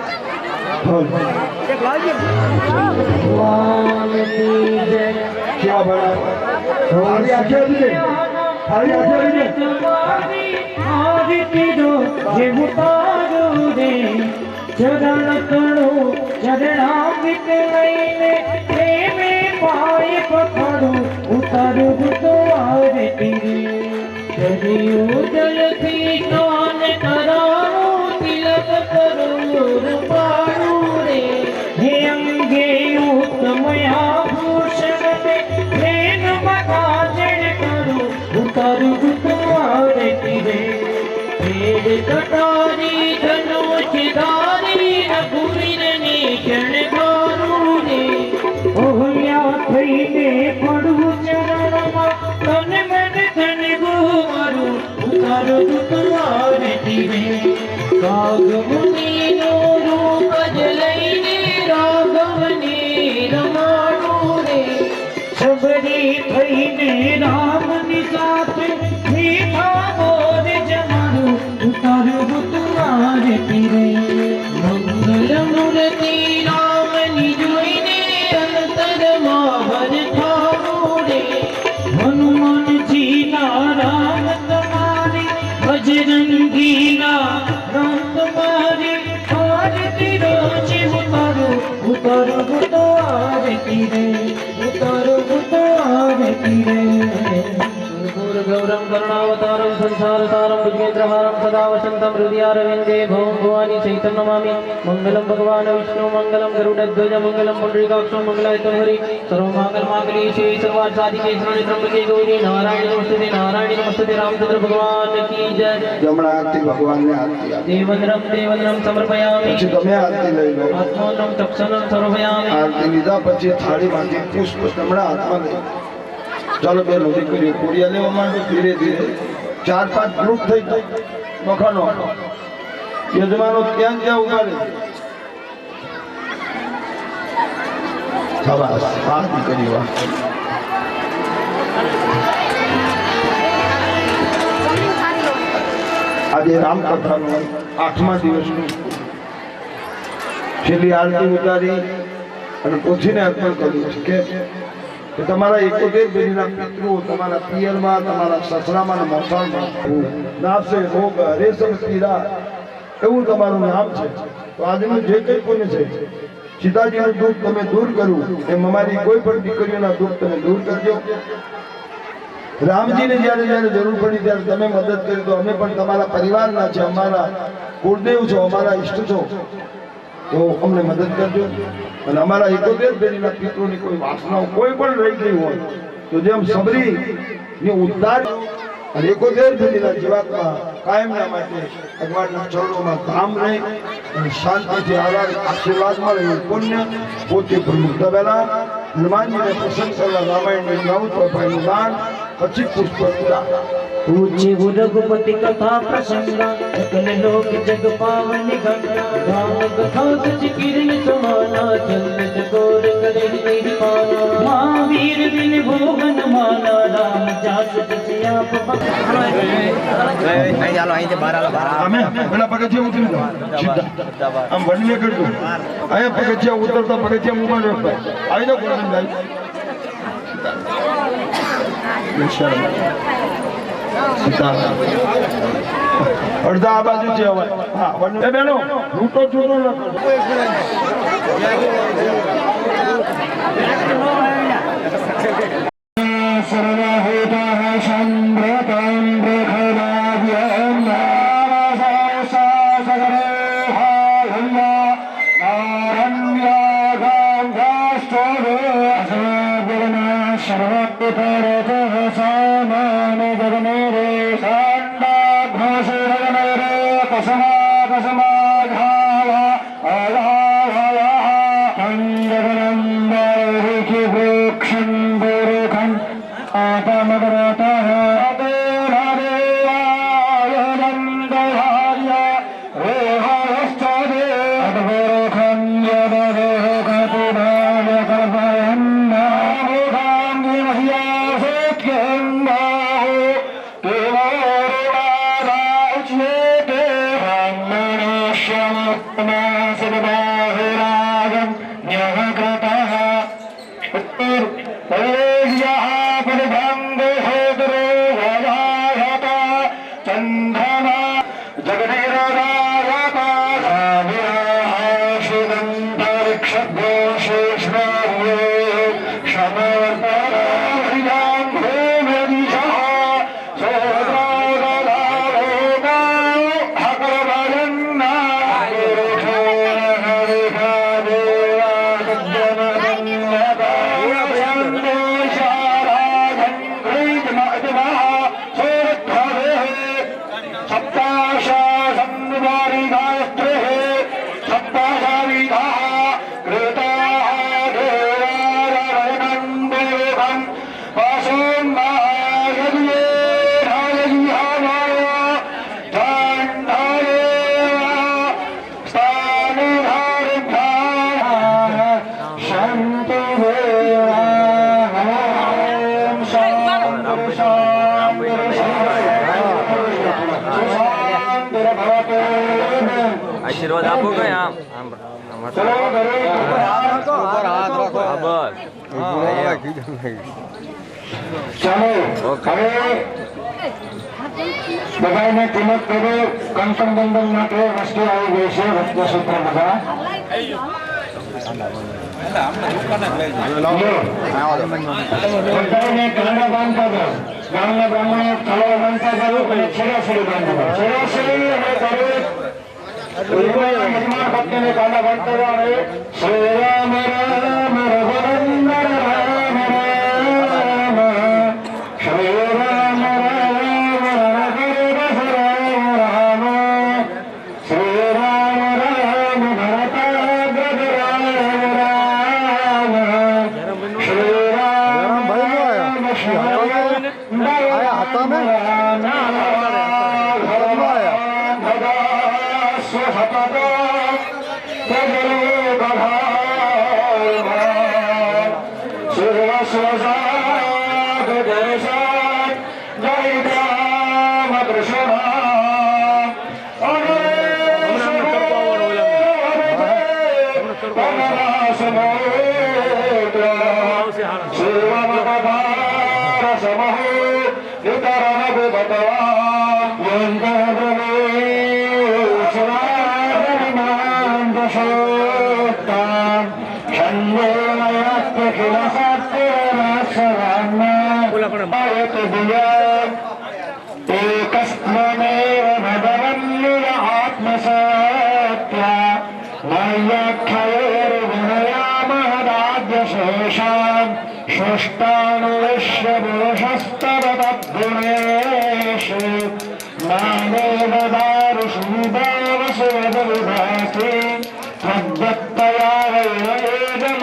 કેવા ભણા થાળી આખી આવી ગઈ થાળી આખી આવી ગઈ कटारी धनुष धारी रघुवीर ने क्षण गारू रे ओहल्या थईने पड़ू चरणમાં તન મન ધન ગુમારું ઉતારું તમારે તીરે કાગમુનિનો રૂપ જ લઈને રાઘવને રમાડું રે સબરી થઈને રામની સાથે મીઠા બોલ જમાડું ઉતારું તમારે તીરે મંગલ મૂર્તિ રામની જોઈને અંતરમાં હર થાવું રે હનુમાનજી ના રામ તમારી બજરંગીના રામ તમારી આરતી રોજ ઉતારું તો આરતી રે ઉતારું તો આરતી રે गौरम करुणावतारम संसार सारम भुजगेन्द्रहारम सदा वसंतम हृदयारविंदे भवं भवानी सहितं नमामि मंगलम भगवान विष्णु मंगलम गरुडध्वज मंगलम पुंडरीकाक्षो मंगलायतम हरि सर्वमंगल मांगल्ये शिवे सर्वार्थ साधिके शरण्ये त्र्यंबके गौरी नारायणी नमस्ते रामचंद्र भगवान की जय જમણા હાથથી ભગવાનને આરતી આપો देवंद्रम समर्पयामि પછી તમે આરતી લઈ લો आत्मोन्नम तक्षणम समर्पयामि આરતી લીધા પછી થાળીમાંથી પુષ્પ જમણા હાથમાં લઈ ચાલો બેનો દીકરીઓ કોડિયા લેવા માંડો ધીરે ધીરે 4-5 ગ્રુપ થઈ જાય મખાનો યજમાનો ત્યાં ત્યાં ઉભા રહે શાબાશ આ દીકરી વાહ આજે રામકથાનો 8મા દિવસનું છેલ્લી આરતી ઉતારી અને પોથીને અર્પણ કર્યું છે કે તમારા 71 પેઢીના પિતૃઓ તમારા પિયરમાં તમારા સસરામાં અને મોસાળમાં નાશે રોગ રેશમ પીડા એવું તમારું નામ છે તો આજનું જે કંઈ પુણ્ય છે સીતાજીનું દુઃખ તમે દૂર કરવું એમ અમારી કોઈ પણ દીકરીઓના દુઃખ તમે દૂર કરજો રામજીને જ્યારે જ્યારે જરૂર પડી ત્યારે તમે મદદ કરી તો અમે પણ તમારા પરિવારના છે અમારા કુળદેવ છો અમારા ઈષ્ટ છો તો અમને મદદ કરજો અને અમારા 71 પેઢીના પિતૃની કોઈ વાસનાઓ કોઈ પણ રહી ગઈ હોય તો જેમ સબરીને ઉદ્ધાર અને 71 પેઢીના જીવાત્મા કાયમના માટે ભગવાનના ચરણોમાં ધામ રહે અને શાંતિથી આશીર્વાદ મળે એવું પુણ્ય પોતે પ્રમુખ પહેલા હનુમાનજીને પ્રસન્ન કરવા રામાયણની 9 ચોપાઈનું દાન પછી પુષ્પ પૂરા पूज्य रघुपति कथा प्रसंगा सकल लोक जग पावन गंगा राम कथा सच किरण समाना चंद चकोर करे तेरी पाना महावीर बिन भोगन माना राम जास आप અમે પેલા પગથિયા ઉતરી જાઓ સીધા આમ વનવે કરજો અહીંયા પગથિયા ઉતરતા પગથિયા ઉભા રહો આવી જાઓ ગોવિંદભાઈ અડધા આ બાજુ છે હવે હા એ બેનો લૂંટો છૂટો આશીર્વાદ આપો કઈ આમ ચાલો હવે બધાને કિંમત કરો કંચન બંધન માટે વસ્તુ આવી ગઈ છે રત્નસૂત્ર બધા બધાને કાંડા બાંધતા કરો ગામના બ્રાહ્મણો કાળા બાંધતા કરો અને છેડાછેડી બાંધતા છેડાછેડી અને કરો યજમાન ભક્તને કાંડા બાંધતા કરો અને શ્રી રામ રામ રઘુનંદન રામ રામ શ્રી રામ રામ રઘુવંશ રામ રામ શ્રી રામ રામ ભરતાગ્રજ રામ રામ શ્રી રામ રામ શ્યામ एकस्मनेव भगवन्निव आत्मसत्या नैयाख्यैर्विनयामहदाद्यशेषान् सृष्टानुविश्वपुरुषस्तवतद्गुणेषु नानेव दारुषुविदावसुवदविभाति त्वद्दत्तया वैवेदमतष्टाम्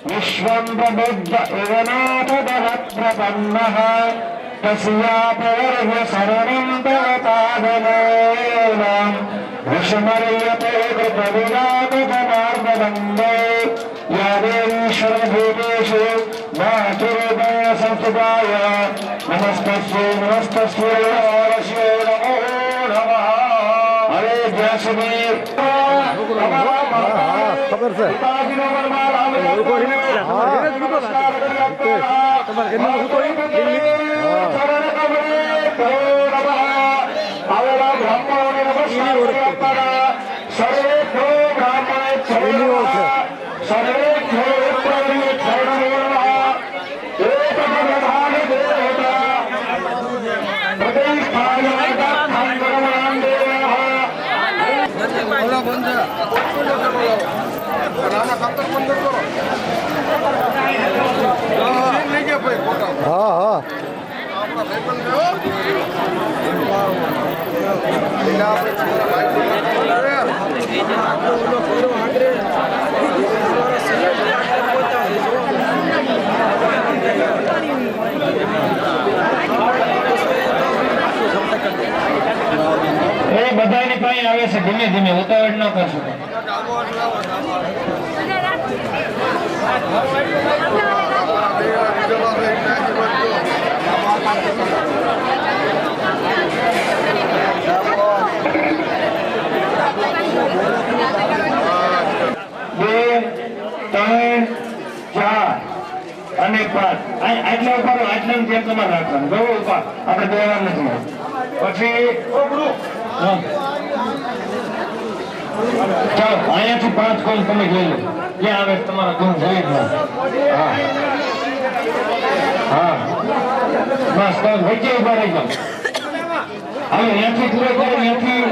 विश्वं प्रबुद्ध इव नाथदहत्प्रपन्नः तस्यापवर्य शरणं तवतादनेन विस्मर्यते कृतविरागतमार्गदण्डे यादेश्वरभूतेषु मातुर्दयसंस्थिताय नमस्तस्यै नमस्तस्यै नमो नमः हरे व्यासदेव ખબર છે હા હા એ બધાની પાસે આવે છે ધીમે ધીમે ઉતાવળ ન કરશો એટલે તેમ તમારે રાખવાનું બરોબર ઉપર આપણે દેવા નથી પછી હા. ચાલો અહીંયાથી 5 કોણ તમે જોઈ લો ક્યાં આવે તમારા ગુણ જોઈ લો હા હા બસ તમે વચ્ચે ઉભા રહી જાઓ હવે અહીંયાથી પૂરો કરો અહીંયાથી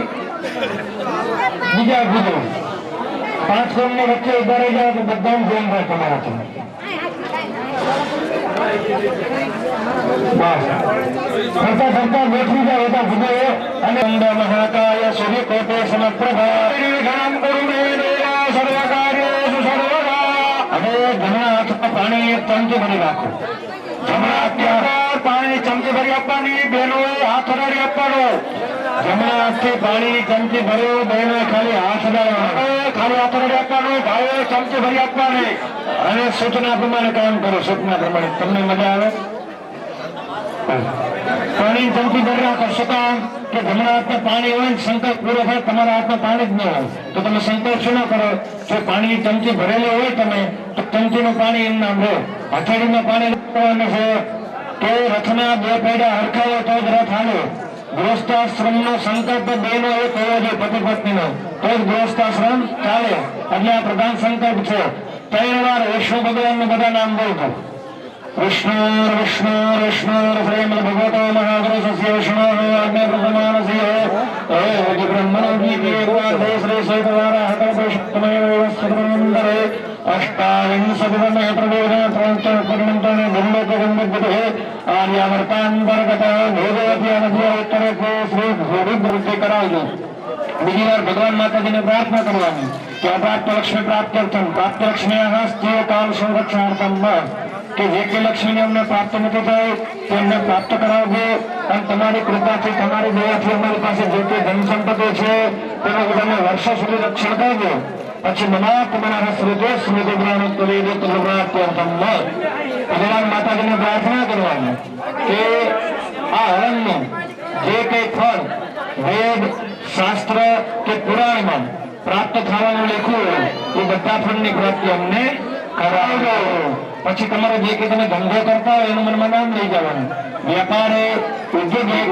બીજા 5 કોણ ની વચ્ચે ઉભા રહી જાઓ તો બધાને જોઈ થાય તમારાથી ફરતા ફરતા બેઠી જાય બધા ભૂગો અને અંડા મહાકાય સૂર્યકોટે સમપ્રભા ઘણમ કરુણે દેવા સર્વકાર્યેષુ સર્વદા હવે જમણા હાથમાં પાણી એક ચમચી ભરી રાખો જમણા હાથમાં પાણી ચમચી ભરી આપવાની બહેનોએ હાથ અડાડી આપવાનો જમણા હાથથી પાણી ચમચી ભર્યો બહેનોએ ખાલી હાથ અડાડવાનો ખાલી હાથ અડાડી આપવાનો ભાઈઓએ ચમચી ભરી આપવાની અને સૂચના પ્રમાણે કામ કરો સૂચના પ્રમાણે તમને મજા આવે પાણી ચમચી ભરી રાખો શું કામ કે જમણા હાથમાં પાણી હોય ને સંકલ્પ પૂરો થાય તમારા હાથમાં પાણી જ ન હોય તો તમે સંકલ્પ શું ન કરો જો પાણી ચમચી ભરેલી હોય તમે તો ચમચીનું પાણી એમ નામ લો હથેળીમાં પાણી નાખવાનું છે કે રથના 2 પૈડા હરખા હોય તો જ રથ હાલે ગૃહસ્થાશ્રમનો સંકલ્પ 2 નો એક હોવો જોઈએ પતિ પત્નીનો તો જ ગૃહસ્થાશ્રમ ચાલે એટલે આ પ્રધાન સંકલ્પ છે 3 વાર વિષ્ણુ ભગવાનનું બધા નામ બોલતો વિષ્ણુ વિષ્ણુ વિષ્ણુ પ્રેમ ભગવતો મહાગુરુસ્ય વિષ્ણુ આજ્ઞા પ્રમાણસ્ય હે બ્રહ્મણો ગીતે વાદે શ્રી સૈતવારા હતપુષ્ટમેવ વસ્તુમંદરે અષ્ટાવિંશતિતમે પ્રબોધન ત્રણચર પરિણતને બ્રહ્મકે બ્રહ્મગતે આર્યાવર્તાંતર્ગત ભોગવતી અનધ્ય ઉત્તરે શ્રી ભોગવૃદ્ધિ કરાવજો બીજી વાર ભગવાન માતાજીને પ્રાર્થના કરવાની કે અપ્રાપ્ત લક્ષ્મી પ્રાપ્ત્યર્થમ પ્રાપ્ત લક્ષ્મી સ્થિર કાલ સંરક્ષણાર્થમ કે જે કે લક્ષ્મીને અમને પ્રાપ્ત નથી થઈ તેમને પ્રાપ્ત કરાવજો અને તમારી કૃપાથી તમારી દયાથી અમારી પાસે જે તે ધન સંપત્તિ છે તેનું તમે વર્ષો સુધી રક્ષણ કરજો પછી મના તમારા શ્રુતે સ્મૃતિ જ્ઞાન કરી પ્રાપ્ત્યર્થમ ભગવાન માતાજીને પ્રાર્થના કરવાની કે આ હવનનું જે કંઈ ફળ વેદ શાસ્ત્ર કે પુરાણમાં પ્રાપ્ત થવાનું લખ્યું હોય એ બધા ફળની પ્રાપ્તિ અમને કરાવજો પછી તમારે જે કે તમે ધંધો કરતા હોય એનું મનમાં નામ લઈ જવાનું વ્યાપારે ઉદ્યોગ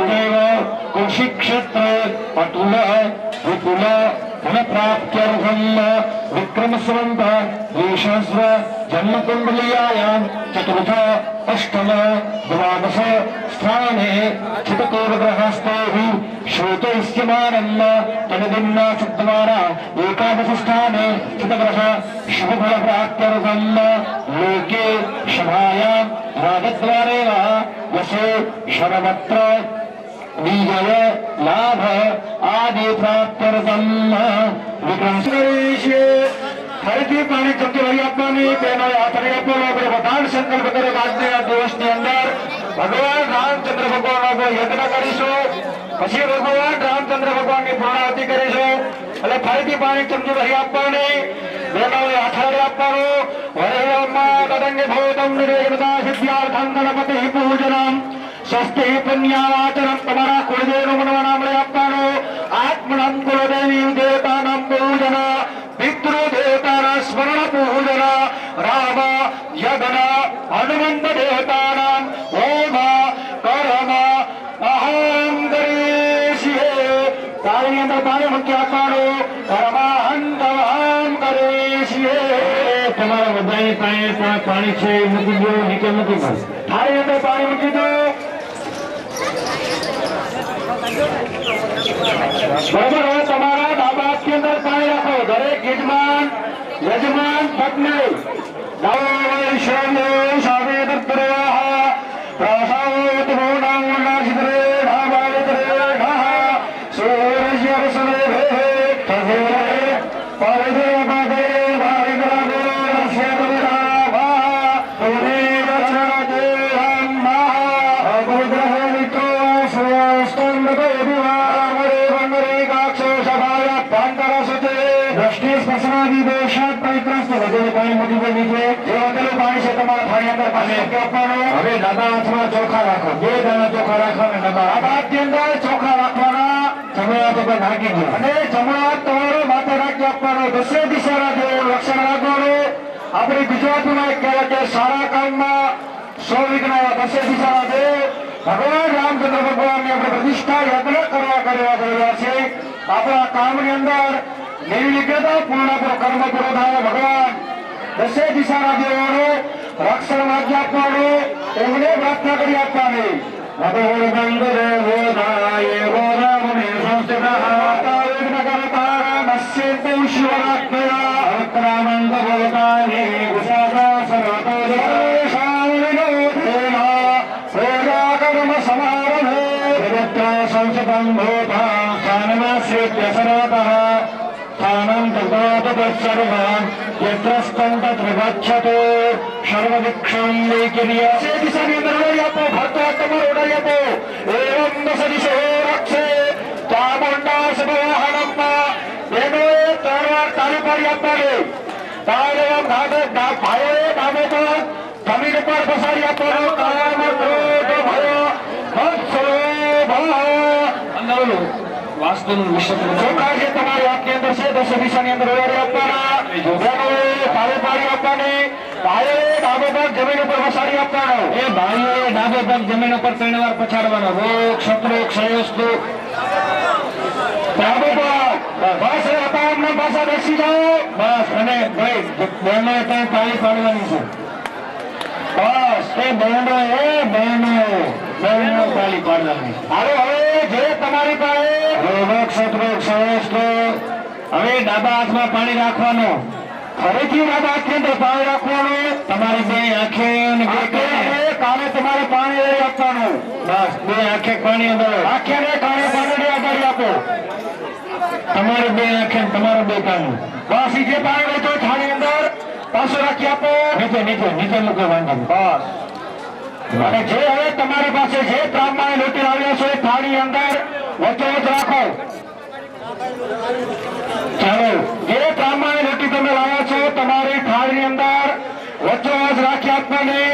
કૃષિ ક્ષેત્ર અતુલ વિપુલ ધનપ્રાપ્ત્યર્થમ વિક્રમ સંવત દ્વિસહસ્ર જન્મકુંડલીયાયામ ચતુર્થ અષ્ટમ દ્વાદશ સ્થાને સ્થિતકૌરગ્રહસ્તૈઃ શ્રોતૈસ્યમાનમ તદિન્ના ચદ્વારા એકાદશ સ્થાને સ્થિતગ્રહ શુભફલપ્રાપ્ત્યર્થમ લોકે સભાયામ રાજદ્વારેવ યસે સર્વત્ર વિજય લાભ આદિ પ્રાપ્ત્યર્થમ વિક્રમ ફરીથી પાણી ચમચી ભરી આપવાની તેનો હાથરી આપવાનો આપણે બધા સંકલ્પ કરે આજના દિવસની અંદર ભગવાન રામચંદ્ર ભગવાનનો યજ્ઞ કરીશું પછી ભગવાન રામચંદ્ર ભગવાનની પૂર્ણાહુતિ કરીશું એટલે ફરીથી પાણી ચમચી ભરી આપવાની તેનો હાથરી આપવાનો વરેયમાં તદંગે ભૂતમ નિરેગતા સિદ્ધ્યાર્થં ગણપતિ પૂજનમ સ્વસ્તિ પુણ્યાવાચનમ તમારા કુળદેવનું મનવા નામ લઈ આપવાનું આત્મનમ કુળદેવી દેવતાનામ પૂજન પિતૃદેવતાના સ્મરણ પૂજન રામ યજ્ઞ હનુમંત દેવતાનામ ઓમ કર્મ અહમ કરીશીએ તારીની અંદર પાણી મૂકી આપવાનું કર્માંત અહમ કરીશીએ તમારા બધાની પાણી છે મૂકી દો નીચે મૂકી દો થાળી અંદર પાણી મૂકી દો બરોબર હવે તમારા ડાબા હાથની અંદર પાણી રાખો દરેક યજમાન પત્ની નવો વૈષ્ણવ સાવે તત્પરાહ પ્રસાદ ભોણાં નાશિતરે ઢાબાલિતરે ઢાહ સૂર્ય રસને ભે તજે પરિદે બાદે ભારિગ્રાદે રસ્યતરાભા પુરે દર્શન દેહમ્મા અબુદ્રહ વિતો સ્વસ્તંદ દેવા મરે વનરે ગાક્ષો સભાય પાંતરસતે દ્રષ્ટિ સ્પર્શનાદિ દોષાત પરિત્રસ્ત વધેલું પાણી મૂકી દે નીચે જે વધેલું પાણી છે તમારા થાળી અંદર પાણી મૂકી આપવાનું હવે ડાબા હાથમાં ચોખા રાખો 2 દાણા ચોખા રાખવાના ડાબા હાથની અંદર ચોખા રાખવાના જમણા હાથ ઉપર નાખી દો અને જમણા હાથ તમારો માથે રાખી આપવાનો દસે દિશાના જેવું લક્ષણ રાખવાનું આપણી ગુજરાતીમાં એક કહેવાય કે સારા કામમાં સો વિઘ્ન દસે દિશા દેવ ભગવાન રામચંદ્ર ભગવાનની આપણે પ્રતિષ્ઠા યજ્ઞ કરવા કર્યા છે. આપણા કામની અંદર નિર્વિઘ્નતા પૂર્ણ કર્મ પૂરો થાય. ભગવાન દસે દિશાના દેવોનો રક્ષણ વાક્ય આપવાનું એમને પ્રાર્થના કરી આપવાની. ભગવાન બંધ દેવો નાય ગોરામને સંસ્કૃતા વિઘ્ન કરતા નશ્યંતે શિવરાત્મયા અક્રામંત ભવતાને ગુસાસા સર્વતો દેશાવિનો દેવા પ્રેરાકર્મ સમારભે વિદ્યા સંસદં ભૂતા સ્થાનમાશ્રિત્ય સર્વતઃ સ્થાનં તતોતસર્વં યત્રસ્तं તત્ર ગચ્છતુ સર્વદિક્ષાં વૈકર્ય. સે દિશાની અંદર ઓડાઈ આપો. ભક્તો તમારો ઓડાઈ આપો. એવં દશ દિશો રક્ષે ચામુંડા સભવાહનમ્મા. બહેનોએ 3 વાર તાળી પાડી આપવાની. તાળીઓ ભાઈઓએ ડાબે પગ જમીન ઉપર પસારી આપવાનો. કાળમાં ક્રોધ ભય વત્સલો ભવ વાસ્તુનું વિષય ચોખા છે તમારી વાક્ય અંદર છે. દસ દિશાની અંદર ઓળાડી આપવાના. બહેનોએ તાળી પાડી આપવાની. ભાઈઓએ ડાબો પગ જમીન ઉપર પસારી આપવાનો. એ ભાઈઓએ ડાબો પગ જમીન ઉપર 3 વાર પછાડવાનો. રોગ શત્રુ ક્ષયસ્તુ ડાબો પગ બસ. અમને પાછા બેસી જાઓ. બસ. અને ભાઈ બહેનોએ ત્યાં તાળી પાડવાની છે. બસ એ બહેનો તાળી પાડવાની. હવે જે તમારી પાસે રોગ શત્રુ ક્ષયસ્તુ હવે ડાબા હાથમાં પાણી રાખવાનું. ફરીથી ડાબા હાથની અંદર પાણી રાખવાનું. તમારી 2 આંખે અને 2 કાને તમારે પાણી લઈ આપવાનું. બસ 2 આંખે પાણી અંદર આંખે ને કાને પાણી આગળ આપો. તમારે 2 આંખે તમારે 2 કાને બસ. જે પાણી લેતો થાળી અંદર પાછું રાખી આપો. નીચે મૂકો વાંધો. બસ. અને જે હવે તમારી પાસે જે ત્રાંબાની લોટી લાવ્યા છો એ થાળી અંદર વચ્ચોવચ રાખો. ચાલો જે ત્રાંબાની લોટી તમે લાવ્યા છો તમારી થાળીની અંદર વચ્ચોવચ રાખી આપવાની.